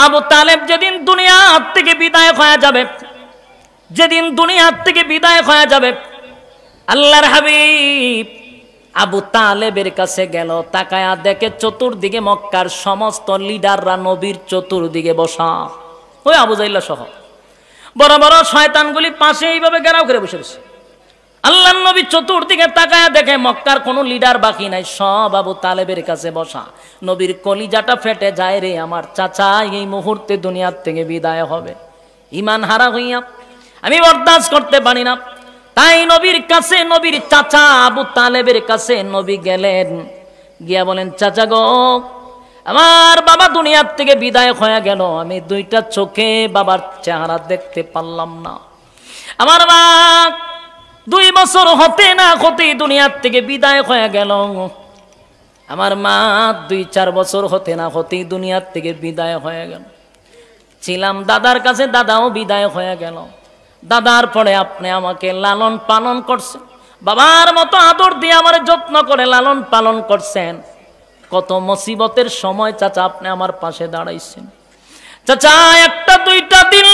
আবু তালেব যেদিন দুনিয়ার থেকে বিদায় হয়ে যাবে, যেদিন দুনিয়ার থেকে বিদায় হয়ে যাবে, আল্লাহর হাবিব আবু তালেবের কাছে গেল, তাকায়া দেখে চতুর্দিকে মক্কার সমস্ত লিডাররা নবীর চতুর্দিকে বসা, ওই আবু জাইল সহ বড় বড় শয়তানগুলি পাশে এইভাবে ঘেরাও করে বসে বসে। আল্লাহর নবী চতুর্দিকে তাকায়া দেখে মক্কার কোনো লিডার বাকি নাই, সব আবু তালেবের কাছে বসা। নবীর কলিজাটা ফেটে যায়, রে আমার চাচা এই মুহূর্তে দুনিয়ার থেকে বিদায় হবে, ঈমান হারা হইয়া আমি বরদাস্ত করতে পারি না। তাই নবীর কাছে, নবীর চাচা আবু তালেবের কাছে নবী গেলেন, গিয়া বলেন, চাচা গো, আমার বাবা দুনিয়ার থেকে বিদায় হয়ে গেল, আমি দুইটা চোখে বাবার চেহারা দেখতে পারলাম না। আমার মা 2 বছর হতে না হতেই দুনিয়ার থেকে বিদায় হয়ে গেল। আমার মা 2-4 বছর হতে না হতেই দুনিয়ার থেকে বিদায় হয়ে গেল। ছিলাম দাদার কাছে, দাদাও বিদায় হয়ে গেল। দাদার পরে আপনি আমাকে লালন পালন করছেন, বাবার মতো আদর দিয়ে আমার যত্ন করে লালন পালন করছেন। কত মুসিবতের সময় চাচা আপনি আমার পাশে দাঁড়াইছেন। চাচা 1-2টা দিন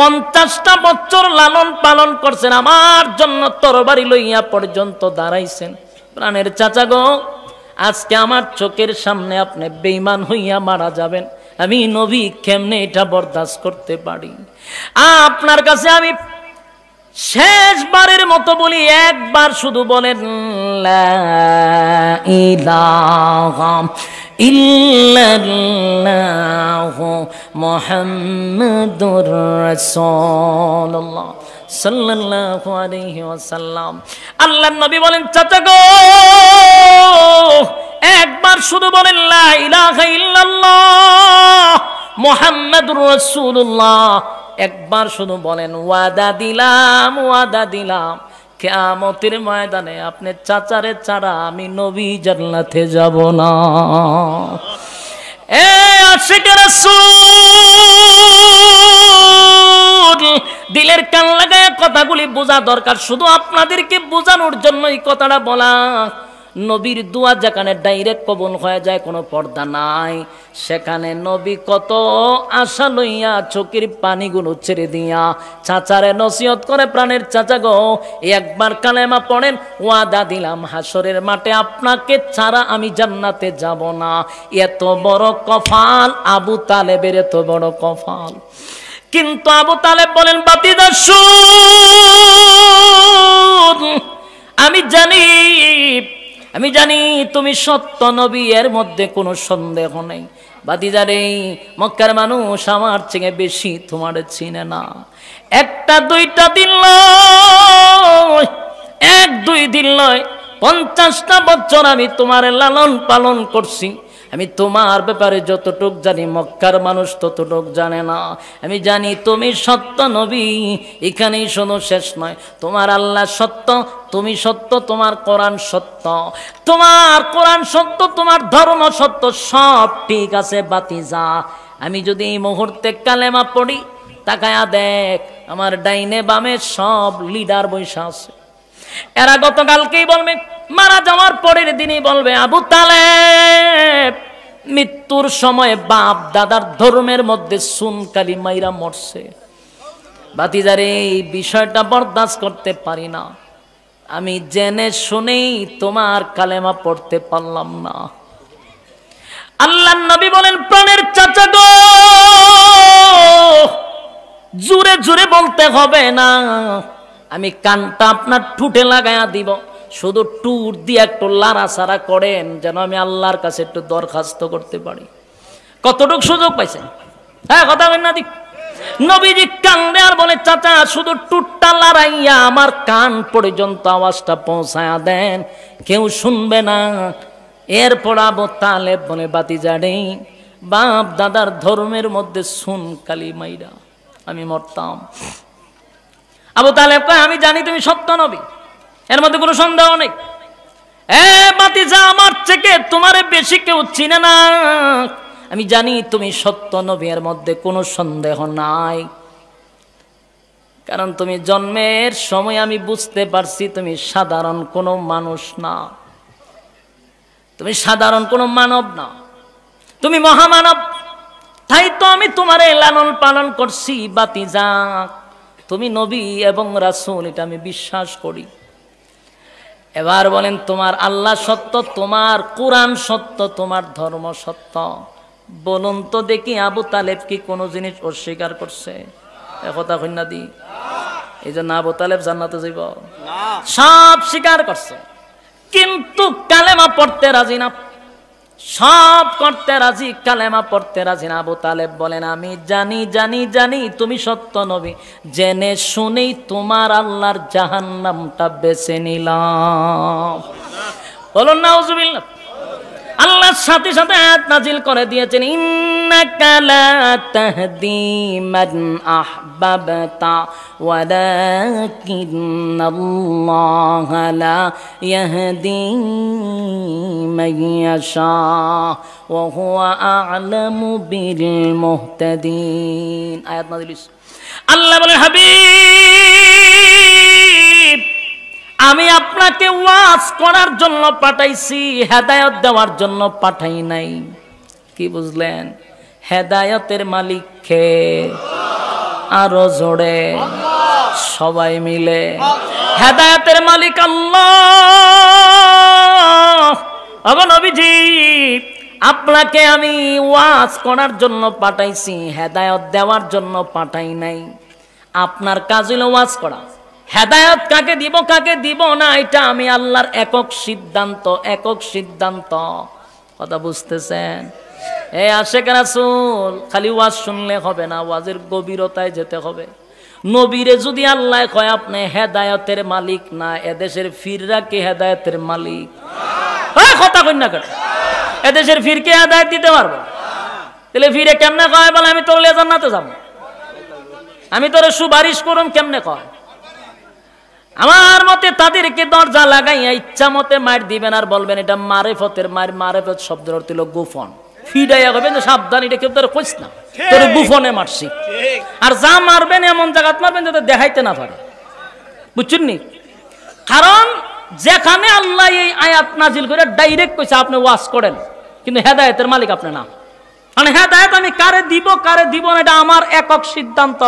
50টা বছর লালন পালন করছেন, আমার জন্য তরবারি লইয়া পর্যন্ত দাঁড়াইছেন। প্রাণের চাচা গো, আজকে আমার চোখের সামনে আপনি বেঈমান হইয়া মারা যাবেন, আমি নবী কেমনে এটা বরদাস্ত করতে পারি? আপনার কাছে আমি শেষবারের মতো বলি, একবার শুধু বলেন লা ইলাহা ইল্লাল্লাহু মুহাম্মাদুর রাসূলুল্লাহ সাল্লাল্লাহু আলাইহি ওয়াসাল্লাম। আল্লাহর নবী বলেন, চাচা গো, একবার শুধু বলেন লা ইলাহা ইল্লাল্লাহ মুহাম্মাদুর রাসূলুল্লাহ, একবার শুধু বলেন, ওয়াদা দিলাম, ওয়াদা দিলাম, কিয়ামতের ময়দানে আপনি চাচারে ছাড়া আমি নবী জান্নাতে যাব না। এ আশিক রাসূল, দিলের কান লাগায় কথাগুলি বোঝা দরকার, শুধু আপনাদেরকে বোঝানোর জন্য এই কথাটা বলা। নবীর দোয়া যেখানে ডাইরেক্ট কবুল হয়ে যায়, কোনো পর্দা নাই, সেখানে নবী কত আশা লইয়া চোখের পানিগুলো ছেড়ে দিয়া চাচারে নসিহত করে, প্রাণের চাচা গো, একবার কালেমা পড়েন, ওয়াদা দিলাম হাসরের মাঠে আপনাকে ছাড়া আমি জান্নাতে যাব না। এত বড় কফাল আবু তালেবের, এত বড় কফাল। কিন্তু আবু তালেব বলেন, বাতিদা শুন, আমি জানি তুমি সত্য নবী, এর মধ্যে কোনো সন্দেহ নেই। বাতিজারে, মক্কার মানুষ আমার চেয়ে বেশি তোমার চিনে না। 1-2টা দিন নয়, 1-2 দিন নয়, 50টা বছর আমি তোমার লালন পালন করছি। আমি তোমার ব্যাপারে যতটুক জানি মক্কার মানুষ ততটুক জানে না। আমি জানি তুমি সত্য নবী। এখানেই শোনো, শেষ নয়। তোমার আল্লাহ সত্য, তুমি সত্য, তোমার কোরআন সত্য, তোমার কোরআন সত্য, তোমার ধর্ম সত্য, সব ঠিক আছে বাতিজা। আমি যদি এই মুহূর্তে কালেমা পড়ি, তাকায়া দেখ আমার ডাইনে বামে সব লিডার বৈশা আছে। এরা গতকালকেই বলবে, মারা যাওয়ার পরের দিনই বলবে, আবু তালেব মৃত্যুর সময় বাপ দাদার ধর্মের মধ্যে সুনকালি মাইরা মরছে। বাতিজারে, এই বিষয়টা বরদাস্ত করতে পারি না। আমি জেনে শুনেই তোমার কালেমা পড়তে পারলাম না। আল্লাহর নবী বলেন, প্রাণের চাচা গো, জোরে জোরে বলতে হবে না, আমি কানটা আপনার ঠুটে লাগায়া দিব, শুধু টুর দিয়ে একটু লাড়াচাড়া করেন, যেন আমি আল্লাহর কাছে একটু দরখাস্ত করতে পারি। কতটুক সুযোগ পাইছেন? হ্যাঁ, কথা বলেন না। নবীজি কান্দে আর বলে, চাচা শুধু টুটটা লড়াইয়া আমার কান পর্যন্ত আওয়াজটা পৌঁছায়া দেন, কেউ শুনবে না। এরপর আবু তালেব বলে, বাতিজারে, বাপ দাদার ধর্মের মধ্যে সুন কালি মাইরা আমি মরতাম। আবু তালেব কয়, আমি জানি তুমি সত্য নবী, এর মধ্যে কোনো সন্দেহ নেই। বাতিজা, আমার থেকে তোমারে বেশি কেউ চিনে না। আমি জানি তুমি সত্য নবী, এর মধ্যে কোনো সন্দেহ নাই। কারণ তুমি জন্মের সময় আমি বুঝতে পারছি তুমি সাধারণ কোনো মানুষ না। তুমি সাধারণ কোনো মানব না, তুমি মহামানব। তাই তো আমি তোমারে লালন পালন করছি বাতিজা, তুমি নবী এবং রাসূল, এটা আমি বিশ্বাস করি। এবার বলেন তোমার আল্লাহ সত্য, তোমার কোরআন সত্য, তোমার ধর্ম সত্য। বলুন তো দেখি আবু তালেব কি কোনো জিনিস অস্বীকার করছে? একথা কন্যা দি, এই জন্য আবু তালেব জান্নাতে যাইব? সব স্বীকার করছে, কিন্তু কালেমা পড়তে রাজি না, সব করতে রাজি, কালেমা পড়তে রাজি না। আবু তালেব বলেন আমি জানি জানি জানি তুমি সত্য নবী, জেনে শুনেই তোমার আল্লাহর জাহান্নামটা বেছে নিলাম। বলুন নাউজুবিল্লাহ। আল্লাহর সাথে সাথে আয়াত নাজিল করে দিয়েছেন, ইন্নাকা লা তাহদি মান আহবাবতা ওয়ালাকিন্নাল্লাহা লা ইয়াহদি মান ইয়াশা ওয়া হুয়া আ'লামু বিল মুহতাদিন। আয়াত নাজিল। আল্লাহ বলেন হাবিব, আমি আপনাকে ওয়াজ করার জন্য পাঠাইছি, হেদায়েত দেওয়ার জন্য পাঠাই নাই। কি বুঝলেন? হেদায়েতের মালিক কে? আরো জোরে সবাই মিলে, হেদায়েতের মালিক আল্লাহ। ওগো নবীজি, আপনাকে আমি ওয়াজ করার জন্য পাঠাইছি, হেদায়েত দেওয়ার জন্য পাঠাই নাই। আপনার কাজ হলো ওয়াজ করা। হেদায়েত কাকে দিব কাকে দিব না, এটা আমি আল্লাহর একক সিদ্ধান্ত, একক সিদ্ধান্ত। কথা বুঝতেছেন? এই আশেক রাসূল খালি ওয়াজ শুনলে হবে না, ওয়াজের গভীরতায় যেতে হবে। নবীরে যদি আল্লাহ কয় আপনি হেদায়েতের মালিক না, এদেশের ফিররা কি হেদায়েতের মালিক? কথা কই না কেন? এদেশের ফিরকে হেদায়েত দিতে পারবো? তাহলে ফিরে কেমনে কয় বলে আমি তোর জান্নাতে যাব, আমি তোর সুপারিশ করুম, কেমনে কয়? আমার মতে তাদেরকে দরজা লাগাইয়া ইচ্ছা মতে মার দিবেন আর বলবেন এটা মারেফতের মার। মারেফত শব্দের অর্থ হলো গোপন। ফিডাইয়া কবেন যে সাবধান, এটা কেউ তোর কইস না, তোর গোপনে মারছি। আর যা মারবেন এমন জায়গাত মারবেন যাতে দেখাইতে না পারে, বুঝছেন নি? কারণ যেখানে আল্লাহ এই আয়াত নাজিল করে ডাইরেক্ট কইছে আপনি ওয়াজ করেন, কিন্তু হেদায়েতের মালিক আপনি না। মানে হেদায়েত আমি কারে দিব কারে দিব না, এটা আমার একক সিদ্ধান্ত।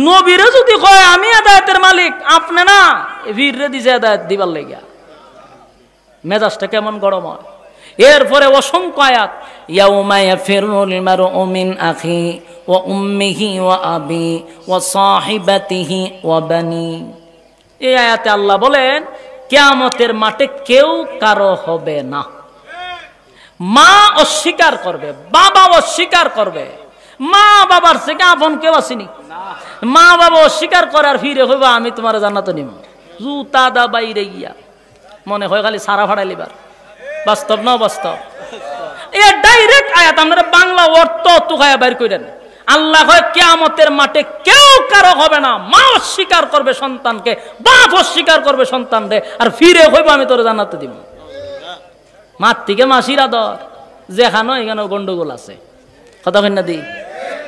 নবীরে যদি কয় আমি হেদায়েতের মালিক, আপনি না, বীররে দিছে হেদায়েত দিবার লাগিয়া, মেজাজটা কেমন গরম হয়। এরপরে অসংখ্য আয়াত, ইয়াউমা ইয়াফিরুল মারউ মিন আখি ওয়া উম্মিহি ওয়া আবি ওয়া সাহিবাতিহি ওয়া বানি। এই আয়াতে আল্লাহ বলেন কিয়ামতের মাঠে কেউ কারো হবে না। মা অস্বীকার করবে, বাবা অস্বীকার করবে। মা বাবার থেকে আপন কেউ আসেনি। মা বাবা অস্বীকার করার ফিরে হইবা আমি তোমার জান্নাতে নিব, জুতা দা বাইরে গিয়া মনে হয় খালি সারা ফাড়াই লিবার। বাস্তব না বাস্তব? এ ডাইরেক্ট আয়াত, আমরা বাংলা অর্থ তুকায়া বাইর কইরেন। আল্লাহ হয় কিয়ামতের মাঠে কেউ কারো হবে না। মা অস্বীকার করবে সন্তানকে, বাপ অস্বীকার করবে সন্তানকে, আর ফিরে হইবা আমি তোর জান্নাতে দিব। মার থেকে মাসির আদর যেখানে এখানে গন্ডগোল আছে। কথা কই না দি?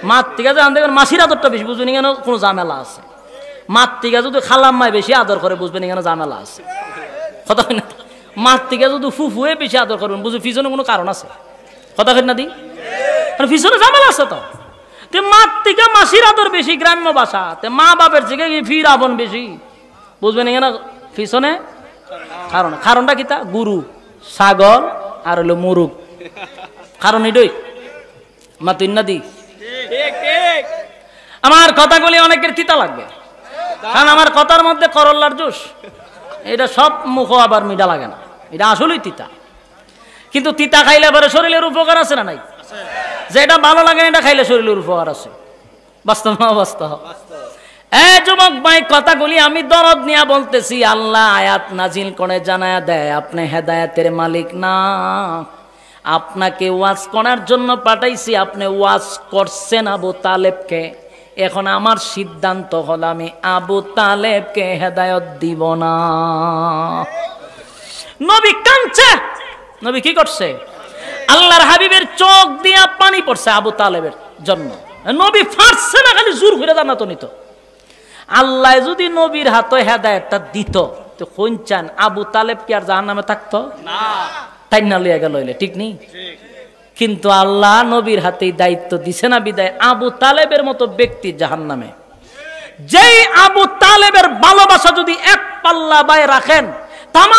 মার থেকে জানতে মাসির আদরটা বেশি, বুঝবেন এখানে কোনো ঝামেলা আছে। মার থেকে যদি খালাম্মায় বেশি আদর করে, বুঝবেন এখানে ঝামেলা আছে। কথা কই না? মার থেকে যদি ফুফুয়ে বেশি আদর করবেন, বুঝবেন পিছনে কোনো কারণ আছে। কথা কই না দি? পিছনে ঝামেলা আছে তো। মার থেকে মাসির আদর বেশি, গ্রাম্য ভাষা। মা বাপের থেকে ফির আপন বেশি, বুঝবেন এখানে পিছনে কারণ। কারণটা কি? তা গরু, ছাগল আর হলো মুরুগ। কারণ এটাই মাতুন না দি? আমার কথাগুলি অনেকের তিতা লাগবে, কারণ আমার কথার মধ্যে করল্লার জুস। এটা সব মুখ আবার মিঠা লাগে না, এটা আসলেই তিতা। কিন্তু তিতা খাইলে পরে শরীরের উপকার আছে না নাই? যেটা ভালো লাগে এটা খাইলে শরীরের উপকার আছে। বাস্তব না বাস্তব? এই যুবক ভাই, কথাগুলি আমি দরদ নিয়ে বলতেছি। আল্লাহ আয়াত নাজিল করে জানায়া দেয় আপনি হেদায়েতের মালিক না, আপনাকে ওয়াজ করার জন্য পাঠাইছি। আপনি ওয়াজ করছেন আবু তালেবকে, এখন আমার সিদ্ধান্ত হলো আমি আবু তালেবকে হেদায়েত দিব না। নবী কাঁদছে। নবী কি করছে? আল্লাহর হাবিবের চোখ দিয়া পানি পড়ছে আবু তালেবের জন্য। নবী ফাটছে না, খালি জোর করে জান্নাত নিত। আল্লাহ যদি নবীর হাতে হেদায়েতটা দিত তো কোন চান আবু তালেব কি আর জাহান্নামে থাকতো না? তাই না লইয়া গেল হইলে ঠিক নেই। কিন্তু আল্লাহ নবীর হাতে দায়িত্ব দিছে না বিদায় আবু তালেবের মতো ব্যক্তি জাহান্নামে। যেই আবু তালেবের ভালোবাসা যদি এক পাল্লা বায় রাখেন, তাম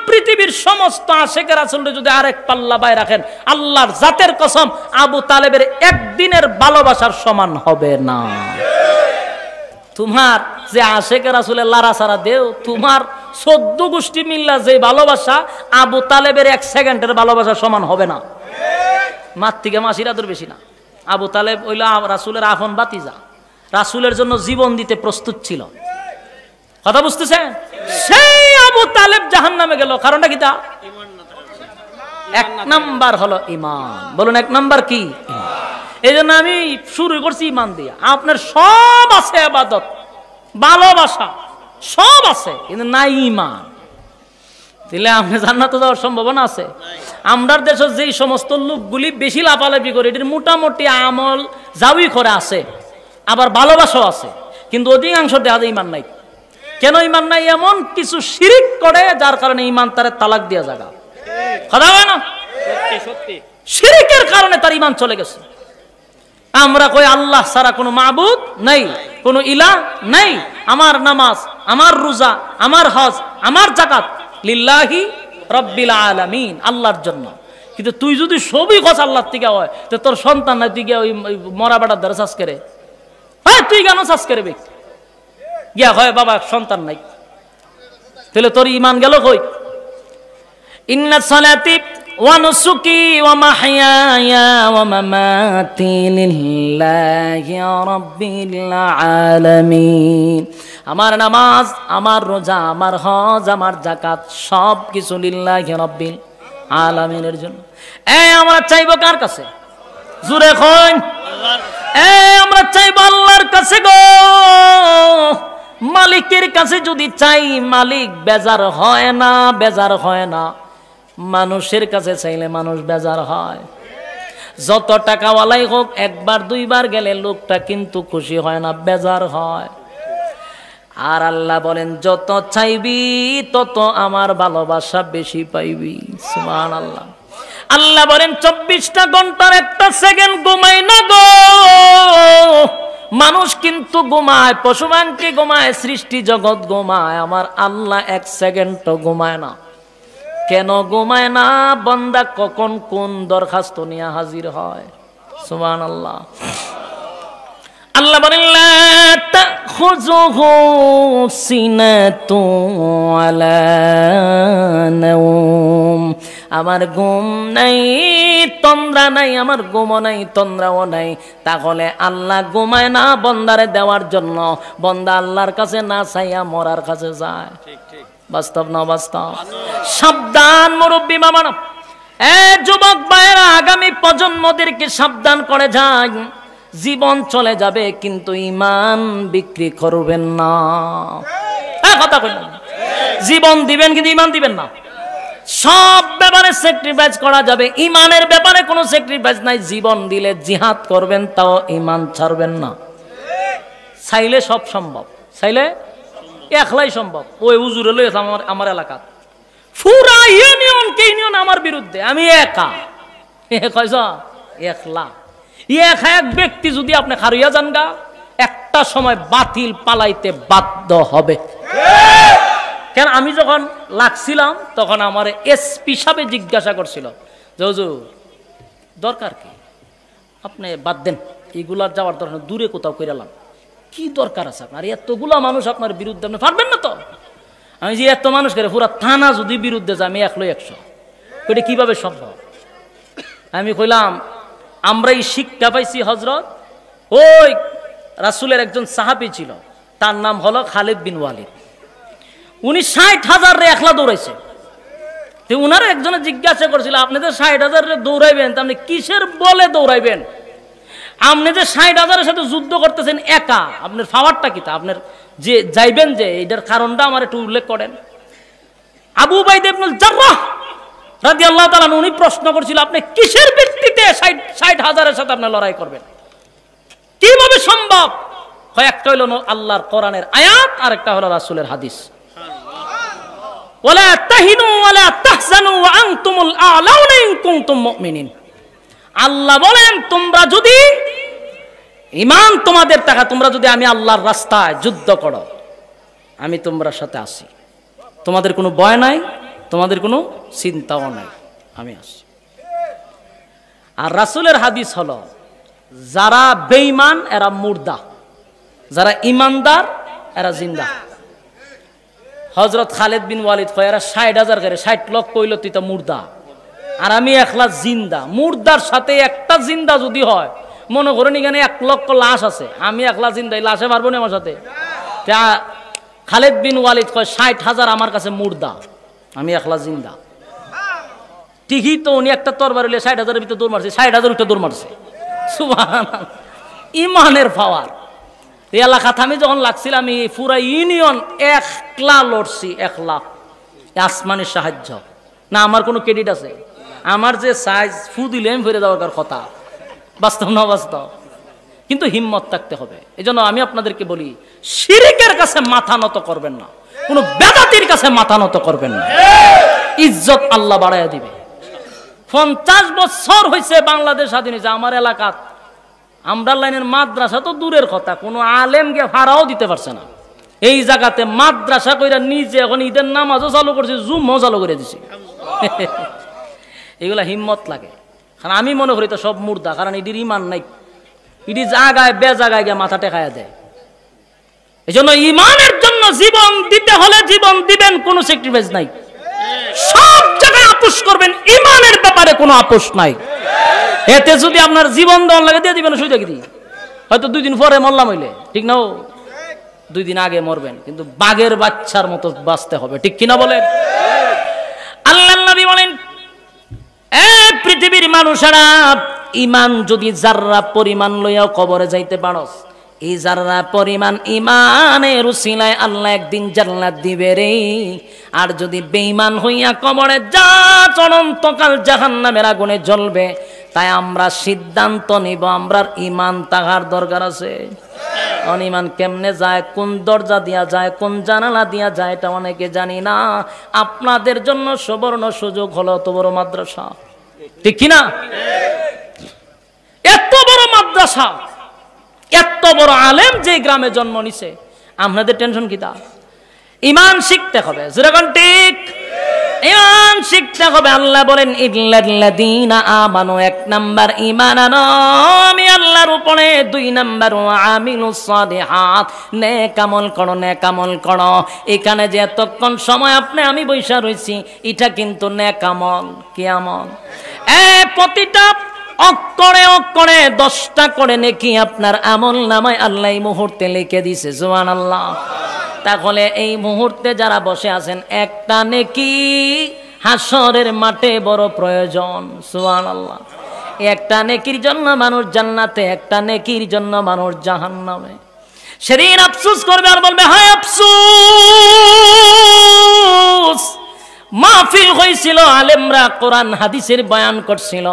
পৃথিবীর সমস্ত আশিক রাসূলকে যদি আরেক পাল্লা বায় রাখেন, আল্লাহর জাতের কসম আবু তালেবের একদিনের ভালোবাসার সমান হবে না। তোমার যে আশিক রাসূলের লারা সারা দেও, তোমার 14 গোষ্ঠী মিল্লা যে ভালোবাসা আবু তালেবের 1 সেকেন্ডের ভালোবাসার সমান হবে না। মার থেকে মাসিরা দূর বেশি না। আবু তালেব হইল রাসূলের আপন ভাতিজা, রাসূলের জন্য জীবন দিতে প্রস্তুত ছিল। কথা বুঝতেছেন? সেই আবু তালেব জাহান্নামে গেল, কারণটা কি? তা 1 নাম্বার হলো ঈমান। বলুন 1 নাম্বার কি? এই জন্য আমি শুরু করছি ঈমান দিয়ে। আপনার সব আছে, ইবাদত, ভালোবাসা সব আছে, কিন্তু নাই ঈমান। দিলে আপনি জান্নাতে যাওয়ার সম্ভাবনা আছে? আমরা দেশের যেই সমস্ত লোকগুলি বেশি লাফালাফি করে, এটির মোটামুটি আমল যাওই করে আছে, আবার ভালোবাসাও আছে, কিন্তু অধিকাংশ দেখা যায় ঈমান নাই। কেন ঈমান নাই? এমন কিছু শিরিক করে যার কারণে ঈমান তারে তালাক দিয়া জায়গা। কথা হয় না? শিরিকের কারণে তার ঈমান চলে গেছে। আমরা কই আল্লাহ ছাড়া কোনো মাবুদ নাই, কোনো ইলাহ নাই, আমার নামাজ, আমার রোজা, আমার হজ, আমার যাকাত লিল্লাহি রাব্বিল আলামিন, আল্লাহর জন্য। কিন্তু তুই যদি সবই খোঁজ আল্লাহর থেকে হয়, তো তোর সন্তান নাই, তুই গিয়া ওই মরা বেটার দ্বারা চাষ করে, হ্যাঁ তুই কেন চাষ করে বে গিয়া হয় বাবা সন্তান নাই, তাহলে তোর ঈমান গেল কই? ইন্না সালাতি ওয়া নুসুকি ওয়া মাহইয়ায়া ওয়া মামাতি লিল্লাহি রাব্বিল আলামিন। আমার নামাজ, আমার রোজা, আমার হজ, আমার যাকাত সব কিছু লিল্লাহি রাব্বিল আলামিনের জন্য। আমরা চাইবো কার কাছে? জোরে কইন। আমরা চাইবো আল্লাহর কাছে গো। মালিকের কাছে যদি চাই, মালিক বেজার হয় না, বেজার হয় না। মানুষের কাছে চাইলে মানুষ বেজার হয়। যত টাকাওয়ালাই হোক, একবার দুইবার গেলে লোকটা কিন্তু খুশি হয় না, বেজার হয়। আর আল্লাহ বলেন যত চাইবি তত আমার ভালোবাসা বেশি পাইবি। সুবহানাল্লাহ। আল্লাহ বলেন 24টা ঘন্টার 1টা সেকেন্ড ঘুমাই না গো। মানুষ কিন্তু ঘুমায়, পশু পাখি ঘুমায়, সৃষ্টি জগৎ ঘুমায়, আমার আল্লাহ 1 সেকেন্ডও ঘুমায় না। কেন ঘুমায় না? বান্দা কখন কোন দরখাস্ত নিয়ে হাজির হয়। সুবহানাল্লাহ। আল্লাহ বলেন লা তাখুযুহু সিনাতুন ওয়ালা নাওম। আমার ঘুম নাই, তন্দ্রা নাই, আমার ঘুমও নাই, তন্দ্রাও নাই। তাহলে আল্লাহ ঘুমায় না বন্দারে দেওয়ার জন্য। বন্দা আল্লাহর কাছে না চাইয়া মরার কাছে যায়। বাস্তব না বাস্তব? সাবধান মুরব্বী মামারা, যুবক ভাইয়েরা, আগামী প্রজন্মদেরকে সাবধান করে যায়। জীবন চলে যাবে কিন্তু ঈমান বিক্রি করবেন না। কথা কইলেন, জীবন দিবেন কিন্তু ঈমান দিবেন না। সব ব্যাপারে স্যাক্রিফাইস করা যাবে, ঈমানের ব্যাপারে কোনো স্যাক্রিফাইস নাই। জীবন দিলে জিহাদ করবেন, তাও ঈমান ছাড়বেন না। চাইলে সব সম্ভব, চাইলে একলাই সম্ভব। ওই হুজুরে লইছে আমার এলাকা, পুরা ইউনিয়ন আমার বিরুদ্ধে, আমি একা। কইছ একলা, এক ব্যক্তি যদি আপনি হারিয়ে যান গা, একটা সময় বাতিল পালাইতে বাধ্য হবে। কেন? আমি যখন লাগছিলাম তখন আমার এসপি সাহেব জিজ্ঞাসা করছিল যে হুজুর দরকার কি, আপনি বাদ দেন, এগুলার যাওয়ার দরকার, দূরে কোথাও কইরালাম। কি দরকার আছে আপনার? এতগুলা মানুষ আপনার বিরুদ্ধে, আপনি পারবেন না তো? আমি যে এত মানুষ করে পুরা থানা যদি বিরুদ্ধে যায়, আমি 100 এটা কিভাবে সম্ভব? আমি কইলাম আমরা এই শিক্ষা পাইছি হযরত, ওই রাসূলের একজন সাহাবী ছিল, তার নাম হলো খালিদ বিন ওয়ালিদ। উনি 60,000 রে একলা দৌড়াইছে। তো উনার একজনে জিজ্ঞাসা করেছিল, আপনি যে 60,000 রে দৌড়াইবেন, আপনি কিসের বলে দৌড়াইবেন? আপনি যে 60,000-এর সাথে যুদ্ধ করতেছেন একা, আপনার পাওয়ারটা কি? তা আপনার যে যাইবেন যে এটার কারণটা আমার একটু উল্লেখ করেন। আবু উবাইদা ইবনুল জাররাহ রাদিয়াল্লাহু তাআলা উনি প্রশ্ন করেছিল, আপনি কিসের ভিত্তিতে 60,000-এর সাথে আপনি লড়াই করবেন? কিভাবে সম্ভব? একটা হলো আল্লাহর কোরআনের আয়াত, আর একটা হলো রাসূলের হাদিস। ওয়ালা তাহিনু ওয়ালা তাহজানু ওয়া আনতুমুল আ'লাউনা ইন কুনতুম মুমিনিন। আল্লাহ বলেন তোমরা যদি ঈমান তোমাদের থাকা, তোমরা যদি আমি আল্লাহর রাস্তায় যুদ্ধ করো, আমি তোমরা সাথে আসি, তোমাদের কোনো ভয় নাই, তোমাদের কোনো চিন্তাও নাই, আমি আসি। আর রাসূলের হাদিস হলো যারা বেঈমান এরা মুর্দা, যারা ইমানদার এরা জিন্দা। হযরত খালিদ বিন ওয়ালিদ কয় এরা ৬০,০০০ করে ৬০ লক্ষ কইল তুই তো মুর্দা, আর আমি একলা জিন্দা। মুর্দার সাথে একটা জিন্দা যদি হয়, মনে করেন এখানে ১ লক্ষ লাশ আছে, আমি একলা জিন্দা, এই লাশে পারবো না আমার সাথে? খালিদ বিন ওয়ালিদ কয় ৬০,০০০ আমার কাছে মুর্দা, আমি একলা জিন্দা। ঠিকই তো, উনি একটা তরবারি হলে ৬০,০০০-এর ভিতরে দৌড় মারছে, ৬০,০০০ উঠে দৌড় মারছে। সুবহানাল্লাহ, ইমানের পাওয়ার। এই এলাকা আমি যখন লাগছিলাম, আমি পুরা ইউনিয়ন একলা লড়ছি, ১ লাখ, আসমানের সাহায্য না। আমার কোনো ক্রেডিট আছে? আমার যে সাইজ ফু দিলে আমি ফিরে যাওয়ার কথা, বাস্তব না বাস্তব? কিন্তু হিম্মত থাকতে হবে। এই জন্য আমি আপনাদেরকে বলি, শিরকের কাছে মাথা নত করবেন না, কোনো বেদাতির কাছে মাথা নত করবেন না। ইজ্জত আল্লাহ বাড়াইয়া দিবে। ৫০ বছর হয়েছে বাংলাদেশ স্বাধীন হয়েছে, আমার এলাকাত আমরা লাইনের মাদ্রাসা তো দূরের কথা, কোনো আলেমকে ভাড়াও দিতে পারছে না। এই জায়গাতে মাদ্রাসা কইরা নিজে এখন ঈদের নামাজও চালু করছে, জুম্মাও চালু করে দিছি। এগুলা হিম্মত লাগে। কারণ আমি মনে করি তো সব মুর্দা, কারণ এটির ইমান নাই, এটি জায়গায় বে জায়গায় গিয়ে মাথা টেকায়া দেয়। এই জন্য ইমানের জন্য জীবন দিতে হলে জীবন দিবেন, কোনো স্যাক্রিফাইস নাই, সব জায়গায় আপোষ করবেন, ইমানের ব্যাপারে কোনো আপোষ নাই। এতে যদি আপনার জীবন দেওয়ার লাগে দিয়ে দিবেন, সুযোগ দিই, হয়তো ২ দিন পরে মরলাম হইলে, ঠিক না? 2 দিন আগে মরবেন, কিন্তু বাঘের বাচ্চার মতো বাঁচতে হবে, ঠিক কিনা বলেন? আল্লাহর নবী বলেন, পৃথিবীর মানুষেরা ইমান যদি জাররা পরিমাণ লইয়াও কবরে যাইতে পারস, এই জাররা পরিমাণ ইমানের উসিলায় আল্লাহ একদিন জান্নাত দিবে রে। আর যদি বেঈমান হইয়া কবরে যা, অনন্তকাল জাহান্নামের আগুনে জ্বলবে। তাই আমরা সিদ্ধান্ত নিব, আমরা ইমান তাহার দরকার আছে। অনিমান কেমনে যায়, কোন দরজা দিয়া যায়, কোন জানালা দিয়া যায়, এটা অনেকে জানি না। আপনাদের জন্য সুবর্ণ সুযোগ হলো এত বড় মাদ্রাসা, ঠিক কিনা? এত বড় মাদ্রাসা, এত বড় আলেম যে গ্রামে জন্ম নিছে, আপনাদের টেনশন কি? তা ইমান শিখতে হবে, যেরকম ঠিক ইমান শিখতে হবে। আল্লাহ বলেন ইল্লাল্লাযীনা আমানু, ১ নাম্বার ঈমান আনো আমি আল্লাহর উপরে, ২ নাম্বার আমিলুস সালিহাত, নেক আমল করো, নেক আমল করো। এখানে যে এতক্ষণ সময় আপনি আমি বইসা রইছি, এটা কিন্তু নেক আমল। কি আমল? প্রতিটা অক্ষরে অক্ষরে 10টা করে নেকি আপনার আমল নামায় আল্লাহ এই মুহূর্তে লিখে দিছে। সুবহানাল্লাহ। তাহলে এই মুহূর্তে যারা বসে আছেন, একটা নেকি হাসরের মাঠে বড় প্রয়োজন। সুবহানাল্লাহ। একটা নেকির জন্য মানুষ জান্নাতে, একটা নেকির জন্য মানুষ জাহান্নামে। সেদিন আফসোস করবে আর বলবে, হায় আফসোস, মাহফিল হয়েছিল, আলেমরা কোরআন হাদিসের বয়ান করছিল,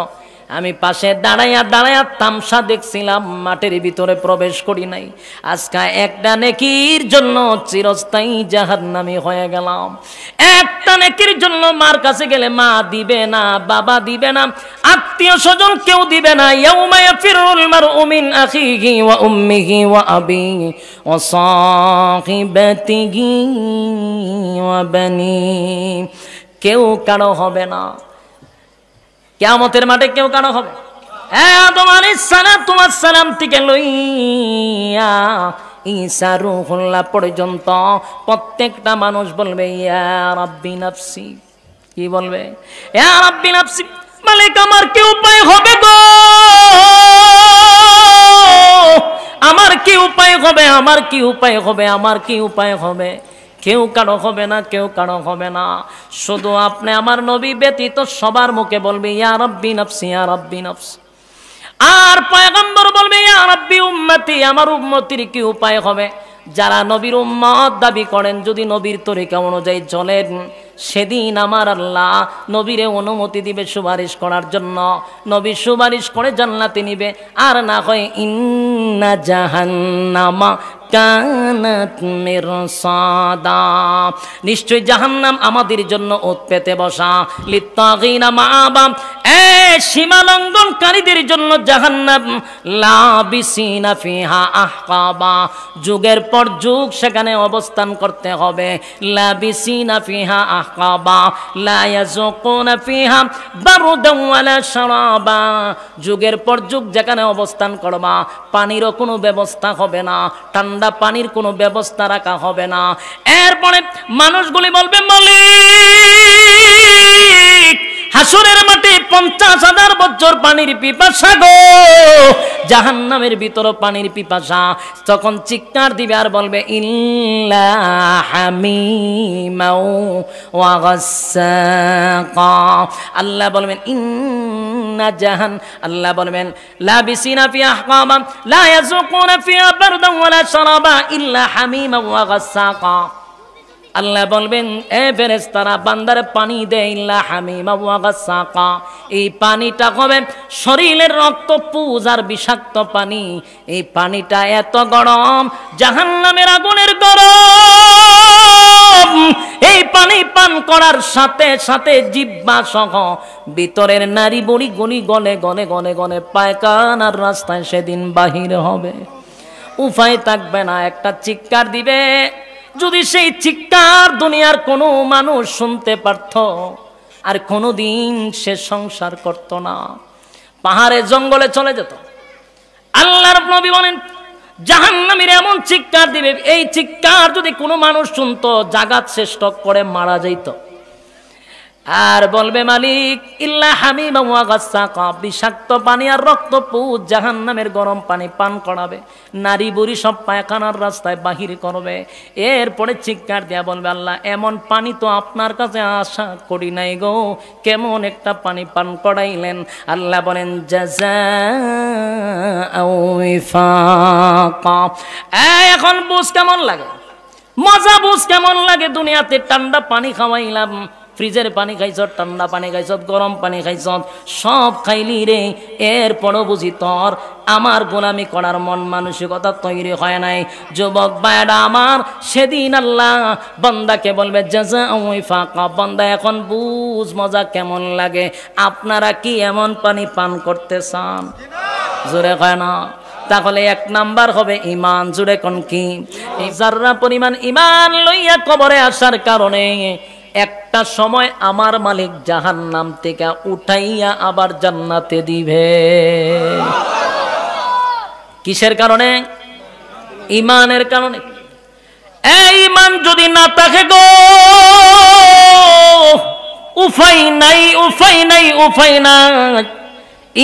আমি পাশে দাঁড়াইয়া দাঁড়াইয়া তামসা দেখছিলাম, মাঠের ভিতরে প্রবেশ করি নাই। আজকে একটা নেকির জন্য চিরস্থায়ী জাহান্নামী হয়ে গেলাম। একটা নেকির জন্য মার কাছে গেলে মা দিবে না, বাবা দিবে না, আত্মীয় স্বজন কেউ দিবে না। ইয়াউমা ইয়াফিরুল মারউ মিন আখিহি ওয়া উম্মিহি ওয়া আবিহি ওয়া সাহিবাতিহি ওয়া বানি, কেউ কারো হবে না। কিয়ামতের মাঠে কেউ কারো হবে। আদম আলাইহিস সালাম থেকে লইয়া ঈসা রূহুল্লাহ পর্যন্ত প্রত্যেকটা মানুষ বলবে ইয়া রাব্বি নাফসি। কি বলবে? ইয়া রাব্বি নাফসি, মালিক আমার কি উপায় হবে গো, আমার কি উপায় হবে, আমার কি উপায় হবে, আমার কি উপায় হবে। কেউ কারো হবে না, কেউ কারো হবে না। শুধু আপনি আমার নবী ব্যতীত সবার মুখে বলবে ইয়া রাব্বি নাফসি, ইয়া রাব্বি নাফসি। আর পয়গম্বর বলবে ইয়া রাব্বি উম্মতি, আমার উম্মতির কি উপায় হবে। যারা নবীর উম্মত দাবি করেন, যদি নবীর তরিকা অনুযায়ী চলেন, সেদিন আমার আল্লাহ নবীরে অনুমতি দিবে সুপারিশ করার জন্য। নবী সুপারিশ করে জান্নাতে নিবে। আর না হয় ইন্না জাহান্নামা কানাত মিরসাদা। নিশ্চয় জাহান্নাম আমাদের জন্য ওত পেতে বসা। লিত্তাগিনা মাআবা, সীমা লঙ্ঘনকারীদের জন্য জাহান্নাম। লাবিসিনা ফিহা আহকাবা, যুগের পর যুগ সেখানে অবস্থান করতে হবে। লাবিসিনা ফিহা আহকাবা লা ইয়াযুকুনা ফিহা বারদান ওয়ালা শারাবা, যুগের পর যুগ যেখানে অবস্থান করবা পানিরও কোনো ব্যবস্থা হবে না, ঠান্ডা পানির কোনো ব্যবস্থা রাখা হবে না। এরপরে মানুষগুলি বলবে, মালিক হাসরের মাঠে 50,000 বছর পানির পিপাসা গো, জাহান্নামের ভিতর পানির পিপাসা। তখন চিৎকার দিবে আর বলবে, ইল্লা হামিমাও ওয়া গাসসাকা। আল্লাহ বলবেন ইন্না জাহান, আল্লাহ বলবেন লাবিসিনা ফি আহকাবা লা ইয়াযুকুনা ফিহা বারদান ওয়ালা শারাবা ইল্লা হামিমা ওয়া গাসসাকা। আল্লাহ বলবেন, এ ফেরেশতারা বান্দারে পানি দে, ইল্লা হামিমা ওয়া গাসসাকা। এই পানিটা হবে শরীরের রক্ত পুজ আর বিষাক্ত পানি। এই পানিটা এত গরম, জাহান্নামের আগুনের গরম। এই পানি পান করার সাথে সাথে জিহ্বা সহ ভিতরের নারী বড়ি গলি গলে গলে গলে গলে পায়খানার রাস্তায় সেদিন বাহির হবে, উপায় থাকবে না, একটা চিৎকার দিবে। যদি সেই চিৎকার দুনিয়ার কোনো মানুষ শুনতে পারত, আর কোনোদিন সে সংসার করত না, পাহাড়ে জঙ্গলে চলে যেত। আল্লাহর নবী বলেন, জাহান্নামীরা এমন চিৎকার দিবে, এই চিৎকার যদি কোনো মানুষ শুনতো জাগাত শ্রেষ্ঠ করে মারা যাইত। আর বলবে, মালিক ইল্লা হামিমা ওয়া গাসসাকা, বিষাক্ত পানি আর রক্ত পুজ জাহান্নামের গরম পানি পান করাবে, নারী বুড়ি সব পায়খানার রাস্তায় বাহির করবে। এরপরে চিৎকার দিয়া বলবে, আল্লাহ এমন পানি তো আপনার কাছে আশা করি নাই গো, কেমন একটা পানি পান করাইলেন। আল্লাহ বলেন, জাযাআও ওয়িফাকা। এখন বুঝ কেমন লাগে, মজা বুঝ কেমন লাগে। দুনিয়াতে ঠান্ডা পানি খাওয়াইলাম, ফ্রিজের পানি খাইছ, ঠান্ডা পানি খাইছ, গরম পানি খাইছ, সব খাইলি রে। এরপরও বুঝি তোর আমার গোলামি করার মন মানসিকতা তৈরি হয় নাই। যুবক ভাইরা আমার, সেদিন আল্লাহ বান্দাকে বলবে, জাযাআও ওয়িফাকা। বান্দা এখন বুঝ মজা কেমন লাগে। আপনারা কি এমন পানি পান করতে চান? জোরে হয় না? তাহলে 1 নাম্বার হবে ঈমান। জুড়ে কোন কি? এই যাররা পরিমাণ ঈমান লইয়া কবরে আসার কারণে একটা সময় আমার মালিক জাহান্নাম থেকে উঠাইয়া আবার জান্নাতে দিবে। কিসের কারণে? ঈমানের কারণে। এই ঈমান যদি না থাকে গো, উপায় নাই, উপায় নাই, উপায় নাই।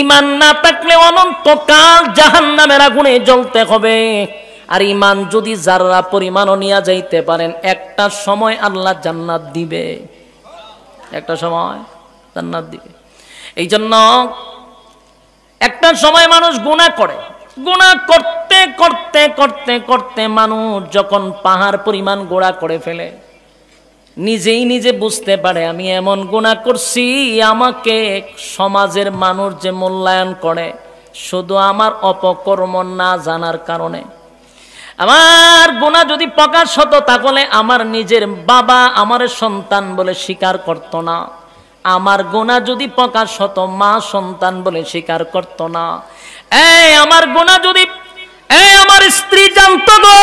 ঈমান না থাকলে অনন্তকাল জাহান্নামের আগুনে জ্বলতে হবে। আর ঈমান যদি যারা পরিমাণও নিয়ে যাইতে পারেন, একটা সময় আল্লাহ জান্নাত দিবে, একটা সময় জান্নাত দিবে। এই জন্য একটা সময় মানুষ গুনাহ করে, গুনাহ করতে করতে করতে করতে মানুষ যখন পাহাড় পরিমাণ গুনাহ করে ফেলে, নিজেই নিজে বুঝতে পারে আমি এমন গুনাহ করছি, আমাকে সমাজের মানুষ যে মূল্যায়ন করে শুধু আমার অপকর্ম না জানার কারণে। আমার গুনাহ যদি প্রকাশ হতো তাহলে আমার নিজের বাবা আমার সন্তান বলে স্বীকার করত না। আমার গুনাহ যদি প্রকাশ হতো মা সন্তান বলে স্বীকার করত না। আমার গুনাহ যদি আমার স্ত্রী জানতো গো,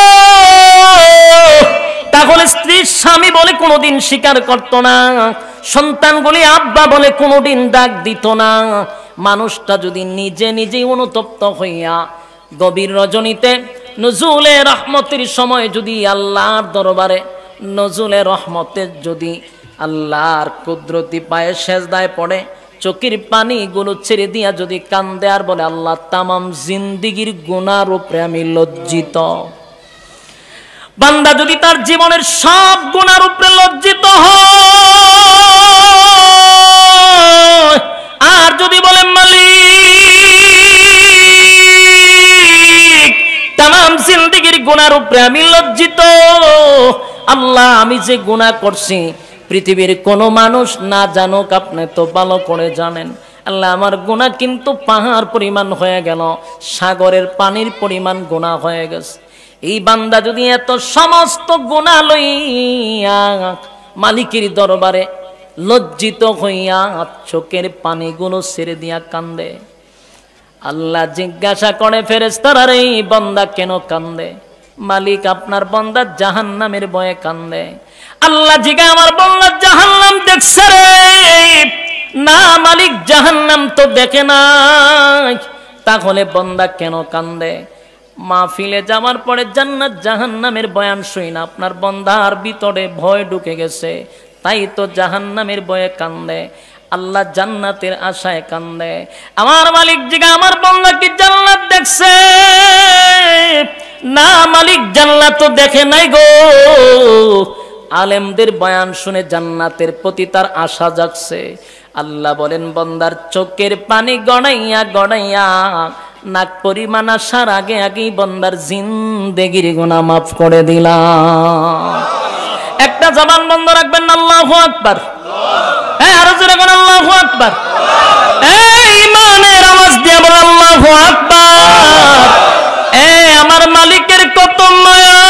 তাহলে স্ত্রীর স্বামী বলে কোনোদিন স্বীকার করত না, সন্তানগুলি আব্বা বলে কোনোদিন ডাক দিত না। মানুষটা যদি নিজে নিজেই অনুতপ্ত হইয়া গভীর রজনীতে নজুলে রহমতের সময় যদি আল্লাহর দরবারে নজুলে রহমতের যদি আল্লাহর কুদরতি পায়ে সেজদায় পড়ে, চোখের পানিগুলো ছেড়ে দিয়া যদি কান্দে আর বলে, আল্লাহ তামাম জিন্দিগির গুনার উপরে আমি লজ্জিত। বান্দা যদি তার জীবনের সব গুনার উপরে লজ্জিত হয় আর যদি বলে, মালিক তামাম জিন্দিগির গুনার উপরে আমি লজ্জিত, আল্লাহ আমি যে গুনাহ করছি পৃথিবীর কোনো মানুষ না জানুক, আপনি তো ভালো করে জানেন। আল্লাহ আমার গুনাহ কিন্তু পাহাড় পরিমাণ হয়ে গেল, সাগরের পানির পরিমাণ গুনাহ হয়ে গেছে। এই বান্দা যদি এত সমস্ত গুনাহ লইয়া মালিকের দরবারে লজ্জিত হইয়া চোখের পানিগুলো ছেড়ে দিয়া কান্দে, আল্লাহ জিজ্ঞাসা করে ফেরেশতারা, রে বান্দা কেন কান্দে? মালিক আপনার বান্দা জাহান্নামের ভয়ে কান্দে। আল্লাহ জিজ্ঞাসা, আমার বান্দা জাহান্নাম দেখছে রে? না মালিক, জাহান্নাম তো দেখে নাই। তাহলে বান্দা কেন কান্দে? মাহফিলে যাওয়ার পরে জান্নাত জাহান্নামের বয়ান শুই না, আপনার বান্দার ভিতরে ভয় ঢুকে গেছে, তাই তো জাহান্নামের ভয়ে কান্দে। আল্লাহ জান্নাতের আশায় কান্দে। আমার মালিক জিজ্ঞাসা, আমার বান্দা কি জান্নাত দেখছে? না মালিক, জান্নাত তো দেখে নাই গো। আলেমদের বয়ান শুনে জান্নাতের প্রতি তার আশা জাগছে। আল্লাহ বলেন, বান্দার চোখের পানি গড়াইয়া গড়াইয়া নাক পরিমাণ আসার আগে আগেই বান্দার জিন্দেগির গুনাহ মাফ করে দিলাম। একটা জবান বন্ধ রাখবেন না, আল্লাহু আকবার। হ্যাঁ, আরো জোরে বলেন আল্লাহু আকবার। এই ইমানের আওয়াজ দিয়ে বলেন আল্লাহু আকবার। আমার মালিকের কত মায়া,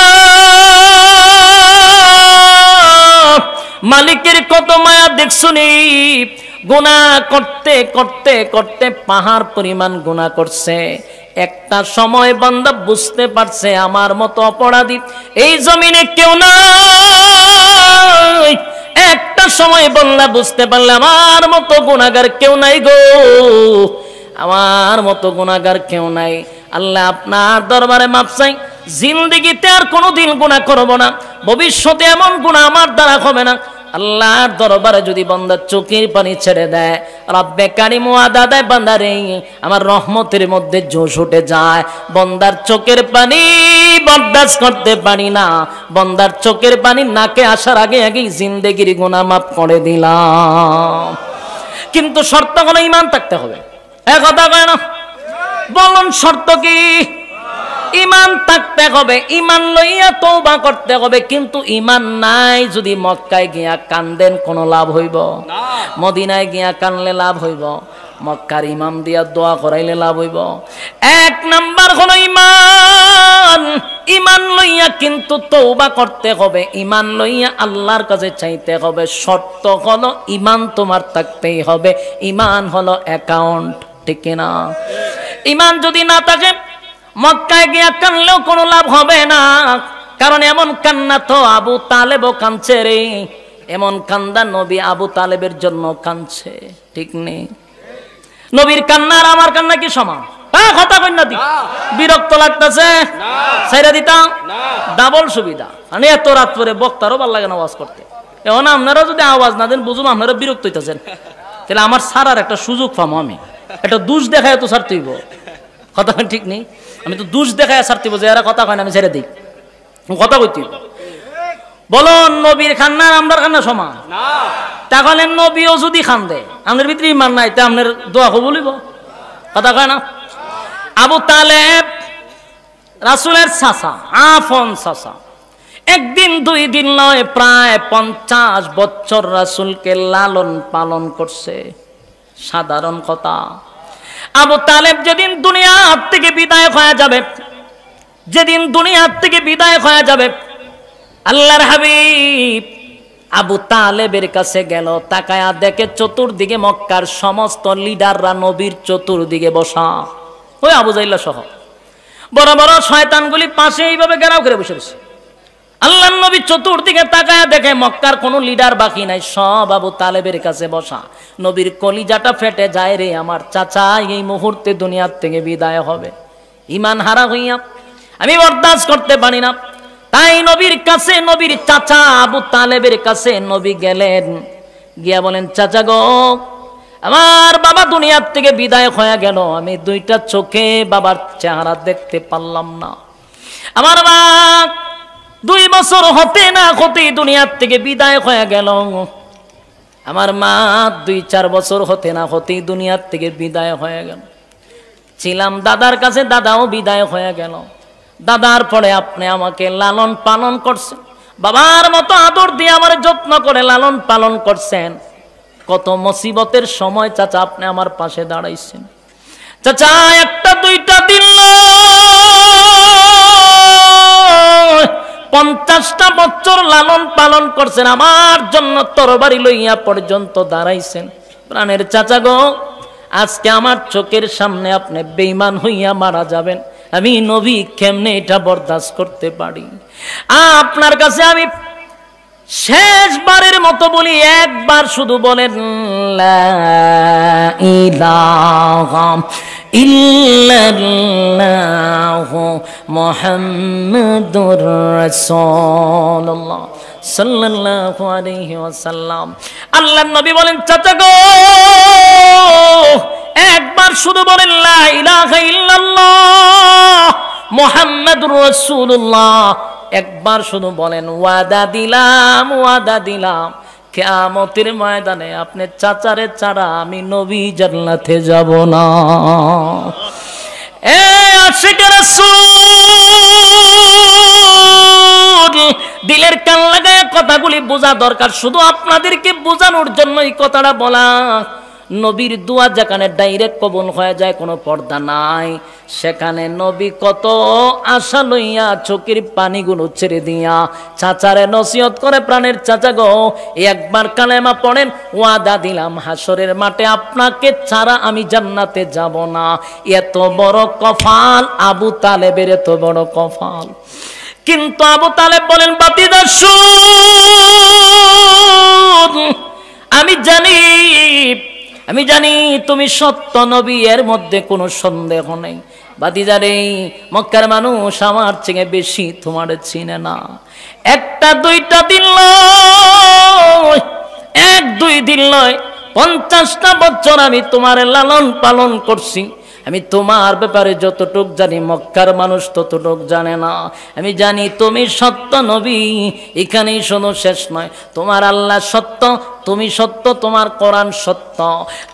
মালিকের কত মায়া দেখছুনি। গুনাহ করতে করতে করতে পাহাড় পরিমাণ গুনাহ করছে। একটা সময় বান্দা বুঝতে পারছে আমার মতো অপরাধী এই জমিনে কেউ নাই। একটা সময় বান্দা বুঝতে পারলে আমার মতো গুনাহগার কেউ নাই গো, আমার মতো গুনাহগার কেউ নাই। আল্লাহ আপনার দরবারে মাপ চাই, জিন্দেগিতে আর কোনোদিন গুনাহ করব না, ভবিষ্যতে এমন গুনাহ আমার দ্বারা হবে না। আল্লাহর দরবারে যদি বান্দা চোখের পানি ছেড়ে দেয়, রব্বে কারিম ওয়াদা দেয়, বান্দারে আমার রহমতের মধ্যে জোশ উঠে যায়। বান্দার চোখের পানি বরদাস্ত করতে পারি না, বান্দার চোখের পানি নাকে আসার আগে আগেই জিন্দেগির গুনাহ মাফ করে দিলাম। কিন্তু শর্ত হলো ঈমান থাকতে হবে। এক কথা কয় না, বলুন শর্ত কি? ঈমান থাকতে হবে, ঈমান লইয়া তওবা করতে হবে। কিন্তু ঈমান নাই যদি মক্কায় গিয়া কান্দেন কোনো লাভ হইব না, মদিনায় গিয়া কানলে লাভ হইব, মক্কার ইমাম দিয়া দোয়া করাইলে লাভ হইব। এক নাম্বার হলো ঈমান। ঈমান লইয়া কিন্তু তওবা করতে হবে, ঈমান লইয়া আল্লাহর কাছে চাইতে হবে। শর্ত হলো ঈমান তোমার থাকতেই হবে। ঈমান হলো অ্যাকাউন্ট, ঠিক না? ঈমান যদি না থাকে মক্কায় গিয়া কানলেও কোনো লাভ হবে না। কারণ এমন কান্না তো আবু তালেবও কাঁদছে রে, এমন কান্দা নবী আবু তালেবের জন্য কাঁদছে, ঠিক নেই? নবীর কান্না আর আমার কান্না কি সমান? কথা কই না, বিরক্ত লাগতেছে ছেড়ে দিতাম, ডাবল সুবিধা। মানে এত রাত পরে বক্তারও ভালো লাগে না আওয়াজ করতে। এখন আপনারা যদি আওয়াজ না দেন বুঝুন আপনারা বিরক্ত হইতেছেন, তাহলে আমার সারার একটা সুযোগ পাবো। আমি একটা দোষ দেখায় তো ছাড়তে হইব, কথা ঠিক নেই? আমি তো দোষ দেখায় ছাড়তে হইব যে এরা কথা কয় না, আমি ছেড়ে দিই, কথা কইতে হইব। বলো নবীর খান্না আর আমরার খান্না সমান? তাহলে নবীও যদি খান্দে আমাদের ভিতরে ইমান নাই, তা আপনার দোয়া কবুল হইব? কথা কয় না? আবু তালেব রাসূলের চাচা, আপন চাচা, একদিন দুই দিন নয় প্রায় 50 বছর রাসূলকে লালন পালন করছে। সাধারণ কথা। আবু তালেব যেদিন দুনিয়ার থেকে বিদায় হয়ে যাবে, যেদিন দুনিয়ার থেকে বিদায় হয়ে যাবে, আল্লাহর হাবিব আবু তালেবের কাছে গেল, তাকায়া দেখে চতুর্দিকে মক্কার সমস্ত লিডাররা নবীর চতুর্দিকে বসা, ওই আবু জাইলা সহ বড় বড় শয়তানগুলি পাশে এইভাবে ঘেরাও করে বসে বসে। আল্লাহর নবী চতুর্দিকে তাকায়া দেখে মক্কার কোনো লিডার বাকি নাই, সব আবু তালেবের কাছে বসা। নবীর কলিজাটা ফেটে যায় রে, আমার চাচা এই মুহূর্তে দুনিয়ার থেকে বিদায় হবে। ঈমান হারা হইয়া আমি বরদাস্ত করতে পারি না। তাই নবীর কাছে, নবীর চাচা আবু তালেবের কাছে নবী গেলেন, গিয়া বলেন, চাচা গো, আমার বাবা দুনিয়ার থেকে বিদায় হয়ে গেল, আমি দুইটা চোখে বাবার চেহারা দেখতে পারলাম না। আমার বাবা 2 বছর হতে না হতেই দুনিয়ার থেকে বিদায় হয়ে গেল। আমার মা 2-4 বছর হতে না হতেই দুনিয়ার থেকে বিদায় হয়ে গেল। ছিলাম দাদার কাছে, দাদাও বিদায় হয়ে গেল। দাদার পরে আপনি আমাকে লালন পালন করছেন, বাবার মতো আদর দিয়ে আমার যত্ন করে লালন পালন করছেন। কত মুসিবতের সময় চাচা আপনি আমার পাশে দাঁড়াইছেন। চাচা একটা দুইটা দিন 50টা বছর লালন পালন করছেন, আমার জন্য তরবারি লইয়া পর্যন্ত দাঁড়াইছেন। প্রাণের চাচা গো, আজকে আমার চোখের সামনে আপনি বেঈমান হইয়া মারা যাবেন, আমি নবী কেমনে এটা বরদাস্ত করতে পারি? আপনার কাছে আমি শেষবারের মতো বলি, একবার শুধু বলেন লা ইলাহা ইল্লাল্লাহু মুহাম্মাদুর রাসূলুল্লাহ সাল্লাল্লাহু আলাইহি ওয়াসাল্লাম। আল্লাহর নবী বলেন, চাচা গো, একবার শুধু বলেন লা ইলাহা ইল্লাল্লাহ মুহাম্মাদুর রাসূলুল্লাহ, একবার শুধু বলেন, ওয়াদা দিলাম, ওয়াদা দিলাম, কিয়ামতের ময়দানে আপনি চাচারে ছাড়া আমি নবী জান্নাতে যাব না। এ আশিক রাসূল, দিলের কান লাগায় কথাগুলি বোঝা দরকার, শুধু আপনাদেরকে বোঝানোর জন্য এই কথাটা বলা। নবীর দোয়া যেখানে ডাইরেক্ট কবুল হয়ে যায়, কোনো পর্দা নাই, সেখানে নবী কত আশা লইয়া চোখের পানিগুলো ছেড়ে দিয়া চাচারে নসিহত করে, প্রাণের চাচা গো, একবার কালেমা পড়েন, ওয়াদা দিলাম হাসরের মাঠে আপনাকে ছাড়া আমি জান্নাতে যাব না। এত বড় কফাল আবু তালেবের, এত বড় কফাল। কিন্তু আবু তালেব বলেন, বাতিদা শুন, আমি জানি তুমি সত্য নবী, এর মধ্যে কোনো সন্দেহ নেই। বাতিজারে, মক্কার মানুষ আমার চেয়ে বেশি তোমার চিনে না। একটা দুইটা দিন নয়, 1-2 দিন নয়, 50টা বছর আমি তোমার লালন পালন করছি। আমি তোমার ব্যাপারে যতটুক জানি মক্কার মানুষ ততটুক জানে না। আমি জানি তুমি সত্য নবী। এখানেই শোনো, শেষ নয়। তোমার আল্লাহ সত্য, তুমি সত্য, তোমার কোরআন সত্য,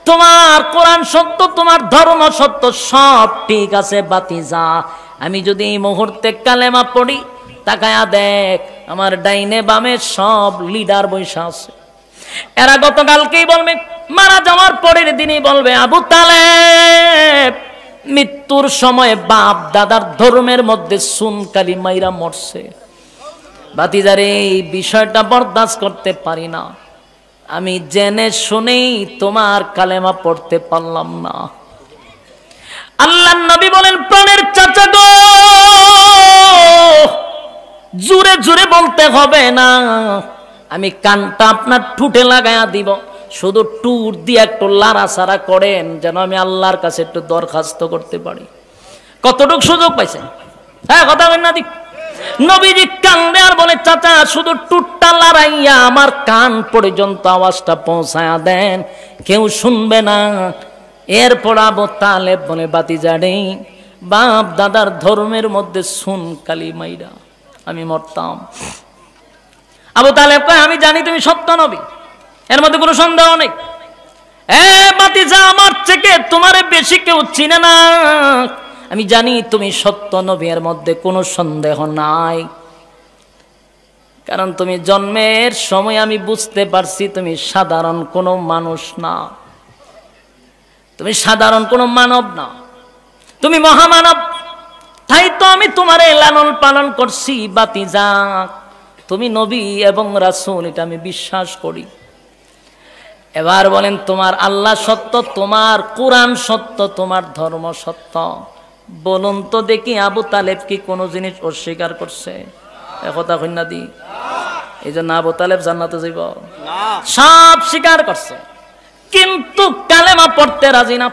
তোমার কোরআন সত্য, তোমার ধর্ম সত্য, সব ঠিক আছে বাতিজা। আমি যদি এই মুহূর্তে কালেমা পড়ি, তাকায়া দেখ আমার ডাইনে বামে সব লিডার বৈশা আছে। এরা গতকালকেই বলবে, মারা যাওয়ার পরের দিনই বলবে, আবু তালেব মৃত্যুর সময় বাপ দাদার ধর্মের মধ্যে সুনকালি মাইরা মরছে। বাতিজারে, এই বিষয়টা বরদাস্ত করতে পারি না। আমি জেনে শুনেই তোমার কালেমা পড়তে পারলাম না। আল্লাহর নবী বলেন, প্রাণের চাচা গো, জোরে জোরে বলতে হবে না, আমি কানটা আপনার ঠুটে লাগায়া দিব, শুধু টুর দিয়ে একটু লাড়াচাড়া করেন, যেন আমি আল্লাহর কাছে একটু দরখাস্ত করতে পারি। কতটুক সুযোগ পাইছেন? হ্যাঁ, কথা বলেন না। দিক নবীজি কান্দে আর বলে, চাচা শুধু টুটটা লড়াইয়া আমার কান পর্যন্ত আওয়াজটা পৌঁছায়া দেন, কেউ শুনবে না। এরপর আবু তালেব বলে, বাতিজারে, বাপ দাদার ধর্মের মধ্যে সুন কালি মাইরা আমি মরতাম। আবু তালেব কয়, আমি জানি তুমি সত্য নবী, এর মধ্যে কোনো সন্দেহ নেই। বাতিজা, আমার থেকে তোমারে বেশি কেউ চিনে না। আমি জানি তুমি সত্য নবী, এর মধ্যে কোনো সন্দেহ নাই। কারণ তুমি জন্মের সময় আমি বুঝতে পারছি তুমি সাধারণ কোনো মানুষ না, তুমি সাধারণ কোনো মানব না, তুমি মহামানব। তাই তো আমি তোমারে লালন পালন করছি। বাতিজা, তুমি নবী এবং রাসূল, এটা আমি বিশ্বাস করি। এবার বলেন, তোমার আল্লাহ সত্য, তোমার কোরআন সত্য, তোমার ধর্ম সত্য। বলুন তো দেখি, আবু তালেব কি কোনো জিনিস অস্বীকার করছে? একথা কন্যা দি, এই জন্য আবু তালেব জান্নাতে যাইব? সব স্বীকার করছে, কিন্তু কালেমা পড়তে রাজি না,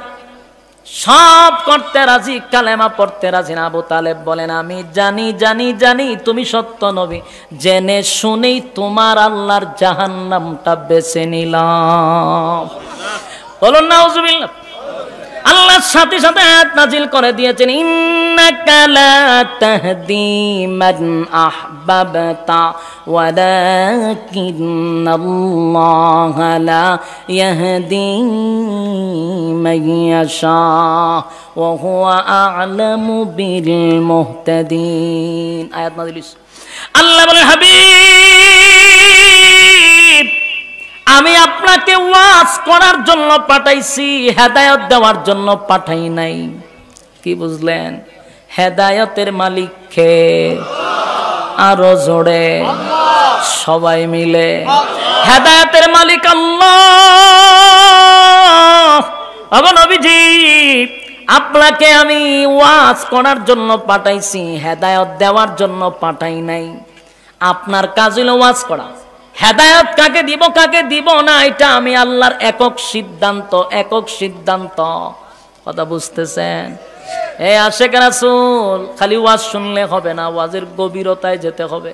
সব করতে রাজি, কালেমা পড়তে রাজি না। আবু তালেব বলেন, আমি জানি জানি জানি তুমি সত্য নবী, জেনে শুনেই তোমার আল্লাহর জাহান্নামটা বেছে নিলাম। বলুন নাউজুবিল্লাহ। আল্লাহর সাথে সাথে আয়াত নাজিল করে দিয়েছেন, ইন্নাকা লা তাহদি মান আহবাবতা ওয়ালাকিন্নাল্লাহা লা ইয়াহদি মান ইয়াশা ওয়া হুয়া আ'লামু বিল মুহতাদিন। আয়াত নাজিল। আল্লাহ বলেন, হাবিব, আমি আপনাকে ওয়াজ করার জন্য পাঠাইছি, হেদায়েত দেওয়ার জন্য পাঠাই নাই। কি বুঝলেন? হেদায়েতের মালিক কে? আরো জোরে সবাই মিলে হেদায়েতের মালিক আল্লাহ। ওগো নবীজি, আপনাকে আমি ওয়াজ করার জন্য পাঠাইছি, হেদায়েত দেওয়ার জন্য পাঠাই নাই। আপনার কাজ হলো ওয়াজ করা। হেদায়েত কাকে দিব কাকে দিব না এটা আমি আল্লাহর একক সিদ্ধান্ত, একক সিদ্ধান্ত। কথা বুঝতেছেন? এই আশিক রাসূল খালি ওয়াজ শুনলে হবে না, ওয়াজের গভীরতায় যেতে হবে।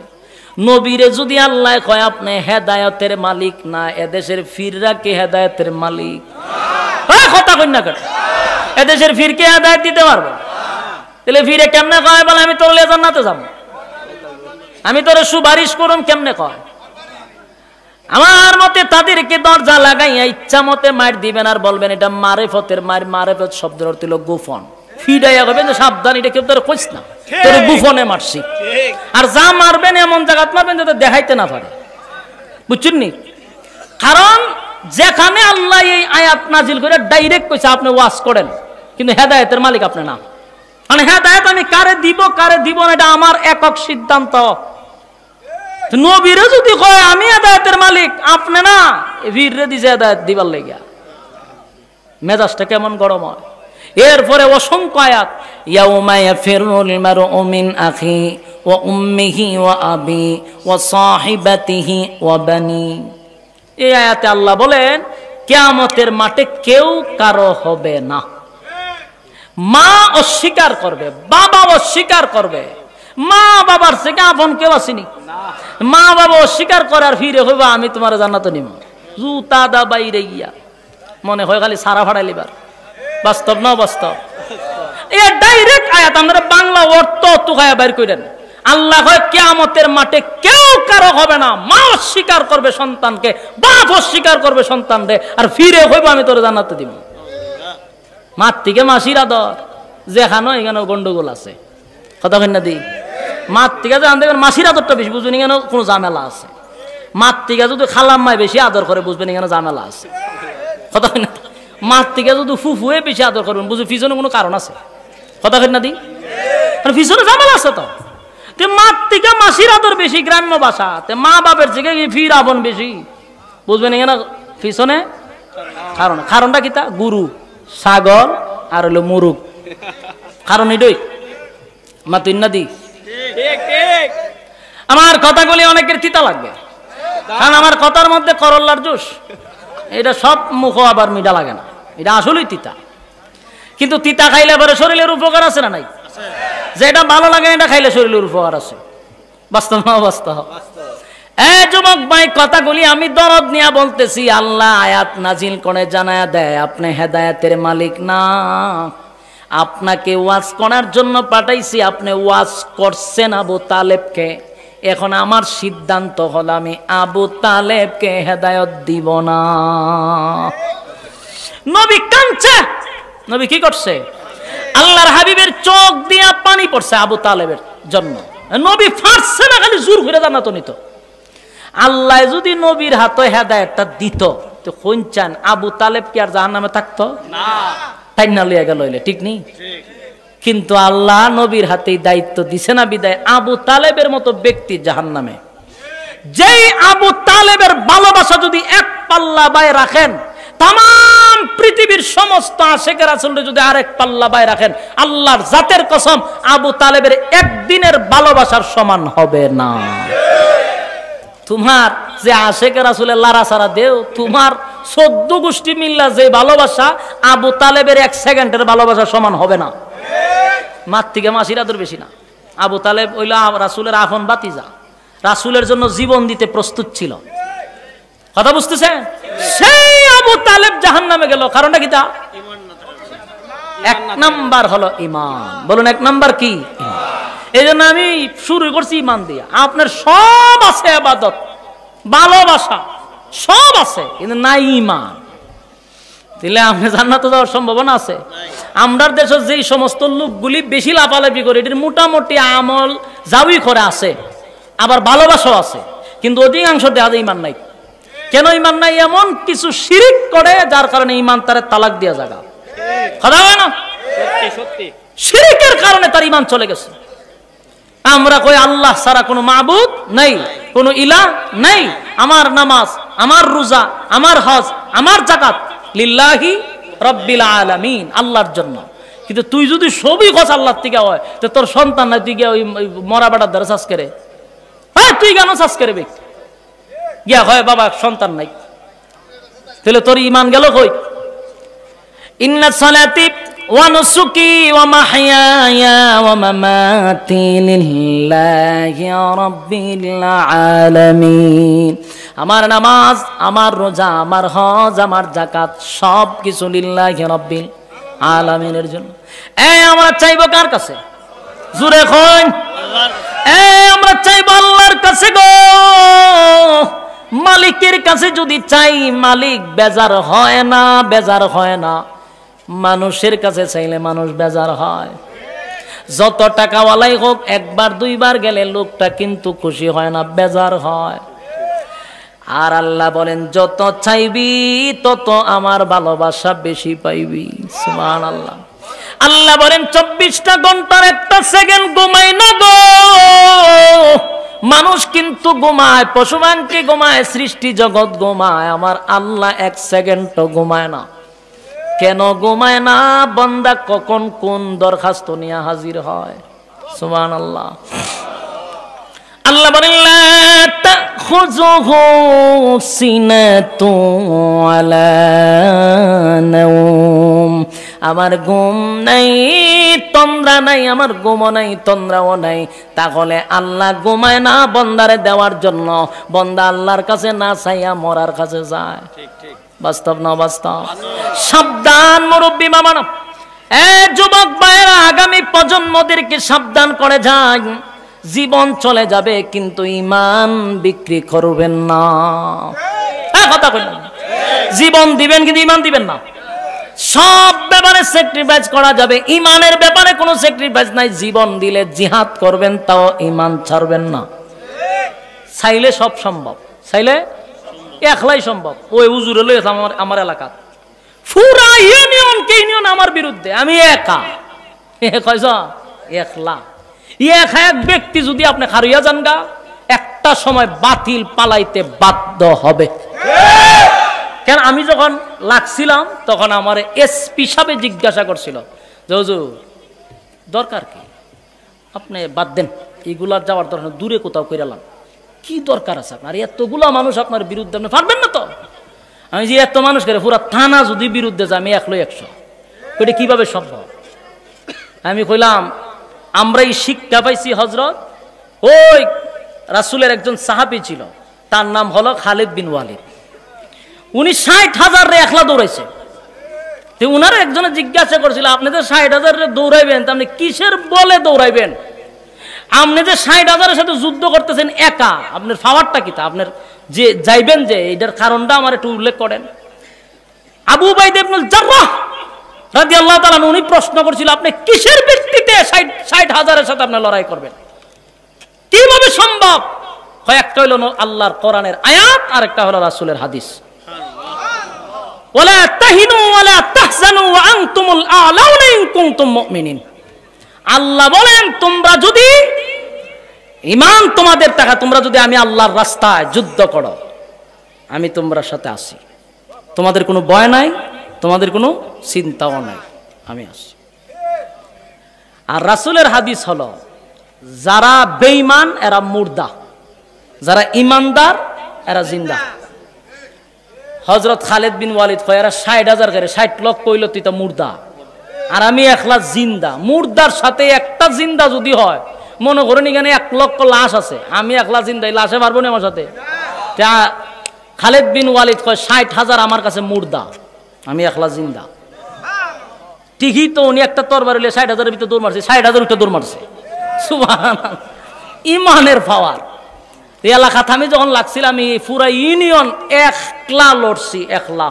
নবীরে যদি আল্লাহ কয় আপনি হেদায়েতের মালিক না, এদেশের ফিররা কি হেদায়েতের মালিক? কথা কই না কেন? এদেশের ফিরকে হেদায়েত দিতে পারবো? তাহলে ফিরে কেমনে কয় বলে আমি তোর জান্নাতে যাব, আমি তোর সুপারিশ করুম, কেমনে কয়? আমার মতে তাদেরকে দরজা লাগাইয়া ইচ্ছা মতে মার দিবেন আর বলবেন এটা মারেফতের মার। মারেফত শব্দের অর্থ হলো গোপন। ফিডাইয়া কবেন যে সাবধান, এটা কেউ তোর কইস না, তোর গোপনে মারছি। আর যা মারবেন এমন জায়গাত মারবেন যাতে দেখাইতে না পারে, বুঝছেন নি? কারণ যেখানে আল্লাহ এই আয়াত নাজিল করে ডাইরেক্ট কইছে আপনি ওয়াজ করেন, কিন্তু হেদায়েতের মালিক আপনি না। মানে হেদায়েত আমি কারে দিব কারে দিব না এটা আমার একক সিদ্ধান্ত। নবীরে যদি কয় আমি হেদায়েতের মালিক আপনি না, বীররে দিছে হেদায়েত দিবার লাগিয়া, মেজাজটা কেমন গরম হয়। এরপরে অসংখ্য আয়াত, ইয়াউমা ইয়াফিরুল মারউ মিন আখি ওয়া উম্মিহি ওয়া আবি ওয়া সাহিবাতিহি ওয়া বানি। এই আয়াতে আল্লাহ বলেন কিয়ামতের মাঠে কেউ কারো হবে না। মা অস্বীকার করবে, বাবা অস্বীকার করবে। মা বাবার থেকে আপন কেউ আসেনি। মা বাবা অস্বীকার করার ফিরে হইবা আমি তোমার জান্নাতে নিব, জুতা দা বাইরে গিয়া মনে হয় খালি সারা ফাড়াই লিবার। বাস্তব না বাস্তব? এ ডাইরেক্ট আয়াত, আমরা বাংলা অর্থ তুকায়া বাইর করেন। আল্লাহ হয় কিয়ামতের মাঠে কেউ কারো হবে না। মা অস্বীকার করবে সন্তানকে, বাপ অস্বীকার করবে সন্তানকে, আর ফিরে হইব আমি তোর জান্নাতে দিব। মার থেকে মাসির আদর যেখানে এখানে গন্ডগোল আছে। কথা কেন না দি? মার থেকে জানতে মাসির আদরটা বেশি বুঝবেন, এখানে কোনো ঝামেলা আছে। মার থেকে যদি খালাম্মায় বেশি আদর করে বুঝবেন এখানে ঝামেলা আছে। কথা কেন না? মার থেকে যদি ফুফুয়ে বেশি আদর করবেন বুঝবেন পিছনে কোনো কারণ আছে। কথা কেন না দি? পিছনে ঝামেলা আছে তো। মার থেকে মাসির আদর বেশি, গ্রাম্য ভাষা। মা বাপের থেকে ফির আপন বেশি বুঝবেন এখানে পিছনে কারণ। কারণটা কি? তা গরু, ছাগল আর হলো মুরুগ। কারণ এটাই মা তুই না দি। আমার কথাগুলি অনেকের তিতা লাগবে, কারণ আমার কথার মধ্যে করল্লার জুস। এটা সব মুখ আবার মিঠা লাগে না, এটা আসলেই তিতা। কিন্তু তিতা খাইলে পরে শরীরের উপকার আছে না নাই? যেটা ভালো লাগে এটা খাইলে শরীরের উপকার আছে। বাস্তব না বাস্তব? এই যুবক ভাই, কথাগুলি আমি দরদ নিয়ে বলতেছি। আল্লাহ আয়াত নাজিল করে জানায়া দেয় আপনি হেদায়েতের মালিক না, আপনাকে ওয়াজ করার জন্য পাঠাইছি। আপনি ওয়াজ করছেন আবু তালেবকে, এখন আমার সিদ্ধান্ত হলো আমি আবু তালেবকে হেদায়েত দিব না। নবী কাঁদছে। নবী কি করছে? আল্লাহর হাবিবের চোখ দিয়া পানি পড়ছে আবু তালেবের জন্য। নবী ফাটছে না, খালি জোর করে জান্নাত নিত। আল্লাহ যদি নবীর হাতে হেদায়েতটা দিত তো কোন চান আবু তালেব কি আর জাহান্নামে থাকতো? না, তাই না লইয়া গেল হইলে ঠিক নেই। কিন্তু আল্লাহ নবীর হাতেই দায়িত্ব দিছে না বিদায় আবু তালেবের মতো ব্যক্তি জাহান্নামে। যেই আবু তালেবের ভালোবাসা যদি এক পাল্লা বায় রাখেন, তাম পৃথিবীর সমস্ত আশিক রাসূলকে যদি আরেক পাল্লা বায় রাখেন, আল্লাহর জাতের কসম আবু তালেবের একদিনের ভালোবাসার সমান হবে না। তোমার যে আশিক রাসূলের লারা সারা দেও, তোমার 14 গোষ্ঠী মিল্লা যে ভালোবাসা আবু তালেবের 1 সেকেন্ডের ভালোবাসার সমান হবে না। মার থেকে মাসির আদর বেশি না। আবু তালেব হইল রাসূলের আপন ভাতিজা, রাসূলের জন্য জীবন দিতে প্রস্তুত ছিল। কথা বুঝতেছেন? সেই আবু তালেব জাহান্নামে গেল, কারণটা কি? তা 1 নাম্বার হলো ঈমান। বলুন 1 নাম্বার কি? এই জন্য আমি শুরু করছি ঈমান দিয়া। আপনার সব আছে, ইবাদত, ভালোবাসা সব আছে, কিন্তু নাই ঈমান। দিলে আপনি জান্নাতে যাওয়ার সম্ভাবনা আছে? আমরা দেশের যেই সমস্ত লোকগুলি বেশি লাফালাফি করে, এটির মোটামুটি আমল যাওই করে আছে, আবার ভালোবাসাও আছে, কিন্তু অধিকাংশ দেখা যায় ঈমান নাই। কেন ঈমান নাই? এমন কিছু শিরিক করে যার কারণে ঈমান তারে তালাক দিয়া জায়গা। কথা হয় না? শিরিকের কারণে তার ঈমান চলে গেছে। আমরা কই আল্লাহ ছাড়া কোনো মাবুদ নাই, কোনো ইলাহ নাই। আমার নামাজ, আমার রোজা, আমার হজ, আমার যাকাত লিল্লাহি রাব্বিল আলামিন, আল্লাহর জন্য। কিন্তু তুই যদি সবই খোঁজ আল্লাহর থেকে হয়, তো তোর সন্তান নাই, তুই গিয়া ওই মরা বেটার দ্বারা চাষ করে, হ্যাঁ তুই কেন চাষ করবি গিয়া হয় বাবা সন্তান নাই, তাহলে তোর ইমান গেল কই? ইন্না সালাতি ওয়া নুসুকি ওয়া মাহইয়ায়া ওয়া মামাতি লিল্লাহি রাব্বিল আলামিন। আমার নামাজ, আমার রোজা, আমার হজ, আমার যাকাত সব কিছু লিল্লাহি রাব্বিল আলামিনের জন্য। আমরা চাইবো কার কাছে? জোরে কই। আমরা চাইবো আল্লাহর কাছে গো। মালিকের কাছে যদি চাই, মালিক বেজার হয় না, বেজার হয় না। মানুষের কাছে চাইলে মানুষ বেজার হয়। যত টাকাওয়ালাই হোক, একবার দুইবার গেলে লোকটা কিন্তু খুশি হয় না, বেজার হয়। আর আল্লাহ বলেন যত চাইবি তত আমার ভালোবাসা বেশি পাইবি। সুবহানাল্লাহ। আল্লাহ বলেন 24টা ঘন্টার একটা সেকেন্ড ঘুমাই না গো। মানুষ কিন্তু ঘুমায়, পশু পাখি ঘুমায়, সৃষ্টি জগৎ ঘুমায়, আমার আল্লাহ এক সেকেন্ডও ঘুমায় না। কেন ঘুমায় না? বান্দা কখন কোন দরখাস্ত নিয়ে হাজির হয়। সুবহানাল্লাহ। আল্লাহ বলেন লা তাখুযুহু সিনাতুন ওয়ালা নাওম। আমার ঘুম নাই, তন্দ্রা নাই, আমার ঘুমও নাই, তন্দ্রাও নাই। তাহলে আল্লাহ ঘুমায় না বন্দারে দেওয়ার জন্য। বন্দা আল্লাহর কাছে না চাইয়া মরার কাছে যায়। ঠিক ঠিক, বাস্তব না বাস্তব? সাবধান মুরব্বী মামারা, যুবক ভাইয়েরা, আগামী প্রজন্মদেরকে সাবধান করে যায়। জীবন চলে যাবে কিন্তু ইমান বিক্রি করবেন না। কথা কইলেন, জীবন দিবেন কিন্তু ইমান দিবেন না। সব ব্যাপারে স্যাক্রিফাইস করা যাবে, ইমানের ব্যাপারে কোনো স্যাক্রিফাইস নাই। জীবন দিলে জিহাদ করবেন, তাও ইমান ছাড়বেন না। চাইলে সব সম্ভব, চাইলে একলাই সম্ভব। ওই হুজুরে লইছে আমার এলাকা, পুরা ইউনিয়ন আমার বিরুদ্ধে, আমি একা। কইছ একলা, এক ব্যক্তি যদি আপনি হারিয়ে যান গা, একটা সময় বাতিল পালাইতে বাধ্য হবে। কেন আমি যখন লাগছিলাম তখন আমার এসপি সাহেব জিজ্ঞাসা করছিল যে হুজুর দরকার কি, আপনি বাদ দেন, এগুলার যাওয়ার দরকার, দূরে কোথাও কইরালাম। কি দরকার আছে আপনার? এতগুলা মানুষ আপনার বিরুদ্ধে, আপনি পারবেন না তো? আমি যে এত মানুষ করে পুরা থানা যদি বিরুদ্ধে যায়, আমি 100 এটা কিভাবে সম্ভব? আমি কইলাম আমরা এই শিক্ষা পাইছি হযরত, ওই রাসূলের একজন সাহাবী ছিল, তার নাম হলো খালিদ বিন ওয়ালিদ। উনি 60,000 রে একলা দৌড়াইছে। তো উনার একজনে জিজ্ঞাসা করছিল, আপনি যে 60,000 রে দৌড়াইবেন, আপনি কিসের বলে দৌড়াইবেন? আপনি যে 60,000-এর সাথে যুদ্ধ করতেছেন একা, আপনার পাওয়ারটা কি? তা আপনার যে যাইবেন যে এটার কারণটা আমার একটু উল্লেখ করেন। আবু উবাইদা ইবনুল জাররাহ রাদিয়াল্লাহু তাআলা উনি প্রশ্ন করছিল, আপনি কিসের ভিত্তিতে 60,000-এর সাথে আপনি লড়াই করবেন? কিভাবে সম্ভব? একটা হলো আল্লাহর কোরআনের আয়াত, আর একটা হলো রাসূলের হাদিস। ওয়ালা তাহিনু ওয়ালা তাহজানু ওয়া আনতুমুল আ'লাউনা ইন কুনতুম মুমিনিন। আল্লাহ বলেন তোমরা যদি ঈমান তোমাদের টাকা, তোমরা যদি আমি আল্লাহর রাস্তায় যুদ্ধ করো, আমি তোমার সাথে আছি। তোমাদের কোনো ভয় নাই, তোমাদের কোনো চিন্তাও নাই, আমি আছি। আর রাসূলের হাদিস হলো, যারা বেঈমান এরা মুর্দা, যারা ইমানদার এরা জিন্দা। হযরত খালিদ বিন ওয়ালিদ কয়, এরা 60,000 করে 60 লক্ষ কইল, তুই তো মুর্দা, আর আমি একলা জিন্দা। মুর্দার সাথে একটা জিন্দা যদি হয়, মনে করেন এখানে 1 লক্ষ লাশ আছে, আমি একলা জিন্দা, এই লাশে পারবো না আমার সাথে? খালিদ বিন ওয়ালিদ কয় 60,000 আমার কাছে মুর্দা, আমি একলা জিন্দা। ঠিকই তো, উনি একটা তরবারি নিয়ে 60,000-এর ভিতরে দৌড় মারছে, 60,000 উঠে দৌড় মারছে। সুবহানাল্লাহ, ইমানের পাওয়ার। এই এলাকাতে আমি যখন লাগছিলাম, আমি পুরা ইউনিয়ন একলা লড়ছি, একলা,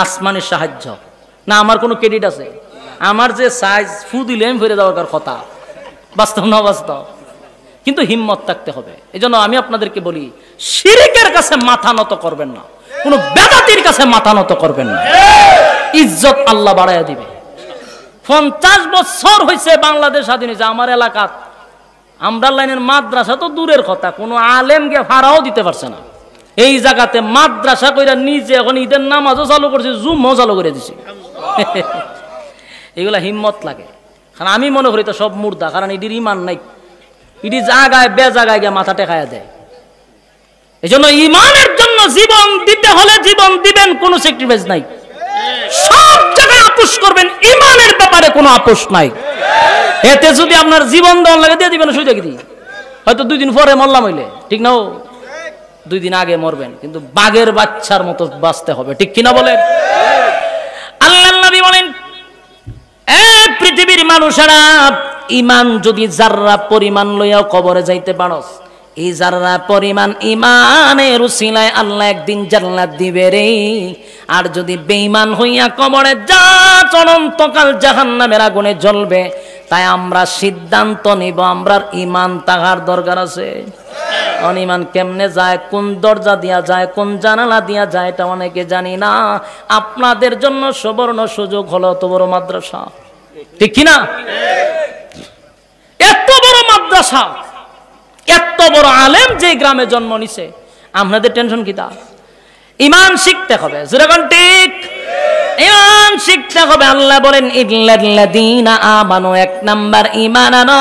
আসমানের সাহায্য না। আমার কোনো ক্রেডিট আছে? আমার যে সাইজ ফু দিলে আমি ফিরে যাওয়ার কথা, বাস্তব না বাস্তব? কিন্তু হিম্মত থাকতে হবে। এই জন্য আমি আপনাদেরকে বলি, শিরকের কাছে মাথা নত করবেন না, কোনো বেদাতির কাছে মাথা নত করবেন না। ইজ্জত আল্লাহ বাড়াইয়া দিবে। 50 বছর হয়েছে বাংলাদেশ স্বাধীন হয়েছে, আমার এলাকাত আমরা লাইনের মাদ্রাসা তো দূরের কথা, কোনো আলেমকে ভাড়াও দিতে পারছে না। এই জায়গাতে মাদ্রাসা কইরা নিজে এখন ঈদের নামাজও চালু করছে, জুম্মাও চালু করে দিছি। এগুলা হিম্মত লাগে। কারণ আমি মনে করি তো সব মুর্দা, কারণ এটির ইমান নাই, এটি জায়গায় বে জায়গায় গিয়ে মাথা টেকায়া দেয়। এই জন্য ইমানের জন্য জীবন দিতে হলে জীবন দিবেন, কোনো স্যাক্রিফাইস নাই, সব জায়গায় আপোষ করবেন, ইমানের ব্যাপারে কোনো আপোষ নাই। এতে যদি আপনার জীবন দেওয়ার লাগে দিয়ে দিবেন, সুযোগ দিই, হয়তো 2 দিন পরে মরলাম হইলে ঠিক না, 2 দিন আগে মরবেন, কিন্তু বাঘের বাচ্চার মতো বাঁচতে হবে, ঠিক কিনা বলেন? আল্লাহর নবী বলেন, পৃথিবীর মানুষেরা ইমান যদি জাররা পরিমাণ লইয়াও কবরে যাইতে পারস, এই জাররা পরিমাণ ইমানের উসিলায় আল্লাহ একদিন জান্নাত দিবে রে। আর যদি বেঈমান হইয়া কবরে যা অনন্তকাল জাহান্নামের আগুনে জ্বলবে। তাই আমরা সিদ্ধান্ত নিব, আমরার ইমান তাহার দরকার আছে। অনিমান কেমনে যায়, কোন দরজা দিয়া যায়, কোন জানালা দিয়া যায়, এটা অনেকে জানি না। আপনাদের জন্য সুবর্ণ সুযোগ হলো এত বড় মাদ্রাসা, ঠিক কিনা? এত বড় মাদ্রাসা, এত বড় আলেম যে গ্রামে জন্ম নিছে, আপনাদের টেনশন কি? তা ইমান শিখতে হবে, যেরকম ঠিক ইমান শিখতে হবে। আল্লাহ বলেন ইল্লাল্লাযীনা আমানু, 1 নাম্বার ঈমান আনো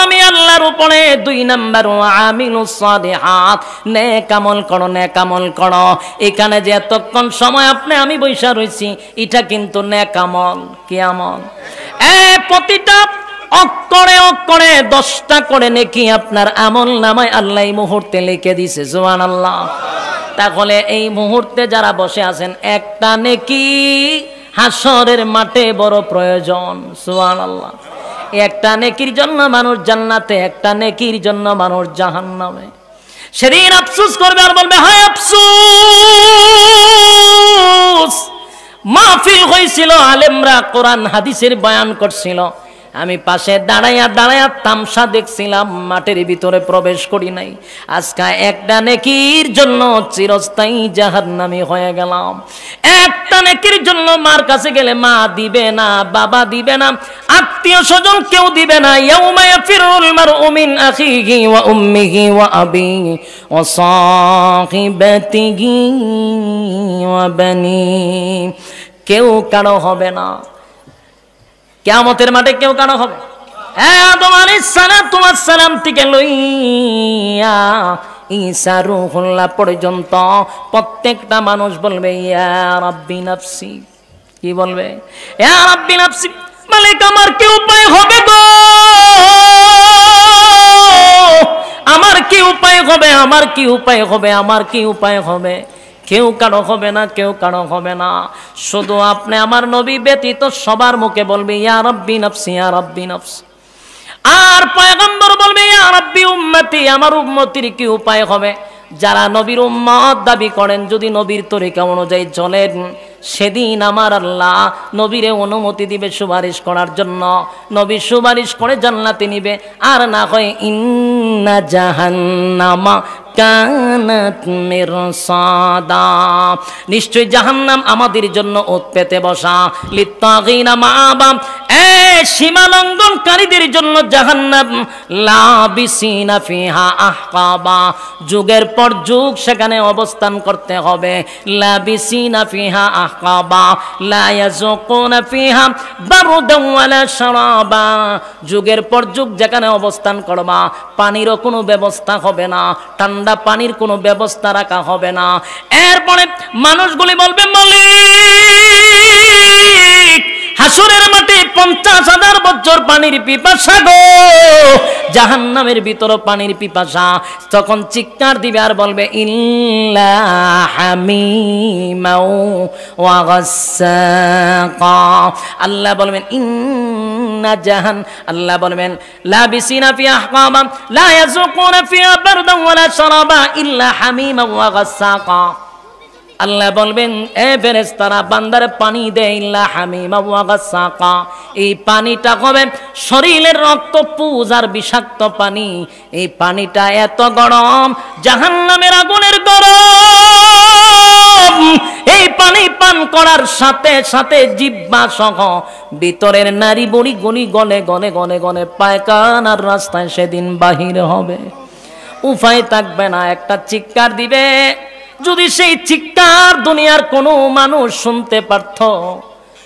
আমি আল্লাহর উপরে, 2 নাম্বার আমিলুস সালিহাত, নেক আমল করো, নেক আমল করো। এখানে যে এতক্ষণ সময় আপনি আমি বইসা রইছি, এটা কিন্তু নেক আমল। কি আমল? প্রতিটা অক্ষরে অক্ষরে 10টা করে নেকি আপনার আমল নামায় আল্লাহ এই মুহূর্তে লিখে দিছে। সুবহানাল্লাহ। তাহলে এই মুহূর্তে যারা বসে আছেন, একটা নেকি হাসরের মাঠে বড় প্রয়োজন। সুবহানাল্লাহ। একটা নেকির জন্য মানুষ জান্নাতে, একটা নেকির জন্য মানুষ জাহান্নামে। সেদিন আফসোস করবে আর বলবে, হায় আফসোস, মাহফিল হয়েছিল, আলেমরা কোরআন হাদিসের বয়ান করছিল, আমি পাশে দাঁড়াইয়া দাঁড়াইয়া তামসা দেখছিলাম, মাঠের ভিতরে প্রবেশ করি নাই। আজকে একটা নেকির জন্য চিরস্থায়ী জাহান্নামী হয়ে গেলাম। একটা নেকির জন্য মার কাছে গেলে মা দিবে না, বাবা দিবে না, আত্মীয় স্বজন কেউ দিবে না। ইয়াউমা ইয়াফিরুল মারউ মিন আখিহি ওয়া উম্মিহি ওয়া আবিহি ওয়া সাহিবাতিহি ওয়া বানি, কেউ কারো হবে না কিয়ামতের মাঠে, কেউ কারো হবে। আদম আলাইহিস সালাতু ওয়াস সালাম থেকে লইয়া ঈসা রূহুল্লাহ পর্যন্ত প্রত্যেকটা মানুষ বলবে ইয়া রাব্বি নাফসি। কি বলবে? ইয়া রাব্বি নাফসি, মালিক আমার কি উপায় হবে গো, আমার কি উপায় হবে, আমার কি উপায় হবে, আমার কি উপায় হবে? কেউ কারো হবে না, কেউ কারো হবে না। শুধু আপনি আমার নবী ব্যতীত সবার মুখে বলবে ইয়া রাব্বি নাফসি, ইয়া রাব্বি নাফসি। আর পয়গম্বর বলবে ইয়া রাব্বি উম্মতি, আমার উম্মতির কি উপায় হবে? যারা নবীর উম্মত দাবি করেন, যদি নবীর তরিকা অনুযায়ী চলেন, সেদিন আমার আল্লাহ নবীরে অনুমতি দিবে সুপারিশ করার জন্য। নবী সুপারিশ করে জান্নাতে নিবে। আর না হয় ইন্না জাহান্নামা কানাত মিরসাদা, নিশ্চয় জাহান্নাম আমাদের জন্য ওত পেতে বসা। লিত্তাগিনা মাআবা, সীমা লঙ্ঘনকারীদের জন্য জাহান্নাম। লাবিসিনা ফিহা আহকাবা, যুগের পর যুগ সেখানে অবস্থান করতে হবে। লাবিসিনা ফিহা আহকাবা লা ইয়াযুকুনা ফিহা বারদান ওয়ালা শারাবা, যুগের পর যুগ যেখানে অবস্থান করবা, পানিরও কোনো ব্যবস্থা হবে না, ঠান্ডা পানির কোনো ব্যবস্থা রাখা হবে না। এরপরে মানুষগুলি বলবে, মালিক হাসরের মাঠে 50,000 বছর পানির পিপাসা গো, জাহান্নামের ভিতর পানির পিপাসা। তখন চিৎকার দিবে আর বলবে ইল্লা হামিমাও ওয়া গাসসাকা, আল্লাহ বলবেন ইন্না জাহান, আল্লাহ বলবেন লাবিসিনা ফি আহকাবা লা ইয়াযুকুনা ফিহা বারদান ওয়ালা শারাবা ইল্লা হামিমা ওয়া গাসসাকা। আল্লাহ বলবেন, এ ফেরেশতারা বান্দারে পানি দে, ইল্লা হামিমা ওয়া গাসসাকা, এই পানিটা হবে শরীরের রক্ত পুজার বিষাক্ত পানি। এই পানিটা এত গরম, জাহান্নামের আগুনের গরম। এই পানি পান করার সাথে সাথে জিহ্বা সহ ভিতরের নারী বড়ি গনি গনে গনে গনে গনে পায়খানার রাস্তায় সেদিন বাহির হবে। উপায় থাকবে না, একটা চিৎকার দিবে। যদি সেই চিৎকার দুনিয়ার কোনো মানুষ শুনতে পারত,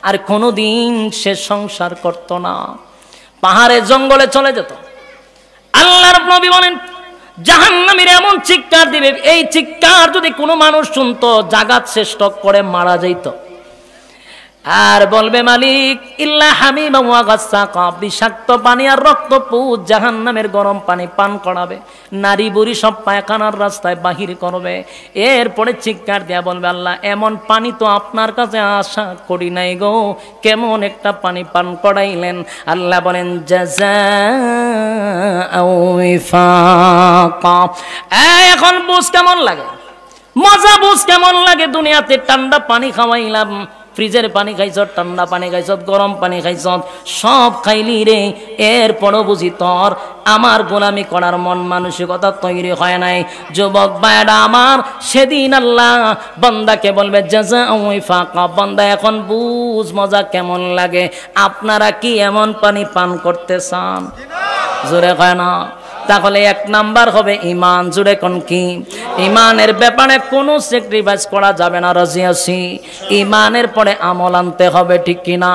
আর কোনোদিন সে সংসার করত না, পাহাড়ে জঙ্গলে চলে যেত। আল্লাহর নবী বলেন জাহান্নামীরা এমন চিৎকার দিবে, এই চিৎকার যদি কোনো মানুষ শুনতো জাগাত শ্রেষ্ঠ করে মারা যাইত। আর বলবে মালিক ইল্লা হামিমা ওয়া গাসসাকা, বিষাক্ত পানি আর রক্তপুত জাহান্নামের গরম পানি পান করাবে, নারী বুড়ি সব পায়খানার রাস্তায় বাহির করবে। এরপরে চিৎকার দিয়া বলবে আল্লাহ এমন পানি তো আপনার কাছে আশা করি নাই গো, কেমন একটা পানি পান করাইলেন। আল্লাহ বলেন জাযাআও ওয়াফাকা। এখন বুঝ কেমন লাগে, মজা বুঝ কেমন লাগে। দুনিয়াতে ঠান্ডা পানি খাওয়াইলাম, ফ্রিজের পানি খাইছ, ঠান্ডা পানি খাইছ, গরম পানি খাইছ, সব খাইলি রে। এরপরও বুঝি তোর আমার গোলামি করার মন মানসিকতা তৈরি হয় নাই। যুবক ভাইরা আমার, সেদিন আল্লাহ বান্দাকে বলবে জাযাআও ওয়াফাকা, বান্দা এখন বুঝ মজা কেমন লাগে। আপনারা কি এমন পানি পান করতে চান? জোরে হয় না? তাহলে এক নাম্বার হবে ঈমান। জুড়ে কোন কি? ঈমানের ব্যাপারে কোনো স্যাক্রিফাইস করা যাবে না, রাজি আছি। ঈমানের পরে আমল আনতে হবে, ঠিক কিনা?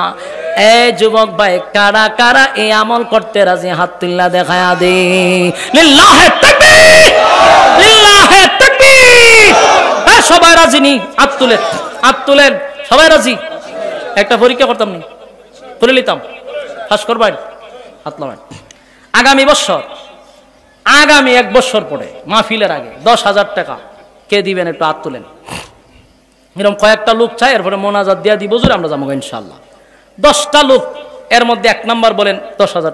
এই যুবক ভাই, কারা কারা এই আমল করতে রাজি? হাত তুল্লা দেখায়া দে। লিল্লাহে তাকবীর, লিল্লাহে তাকবীর। সবাই রাজি নি? হাত তুলেন, হাত তুলেন। সবাই রাজি? একটা পরীক্ষা করতাম নি, করে নিতাম। ফাঁস করবেন, হাত নামান। আগামী বছর, আগামী 1 বছর পরে মাহফিলের আগে 10,000 টাকা কে দিবেন? একটু হাত তুলেন। এরকম কয়েকটা লোক চাই, এরপরে মোনাজাত দিয়া দিব, আমরা যাবো ইনশাল্লাহ। 10টা লোক, এর মধ্যে 1 নাম্বার বলেন 10,000।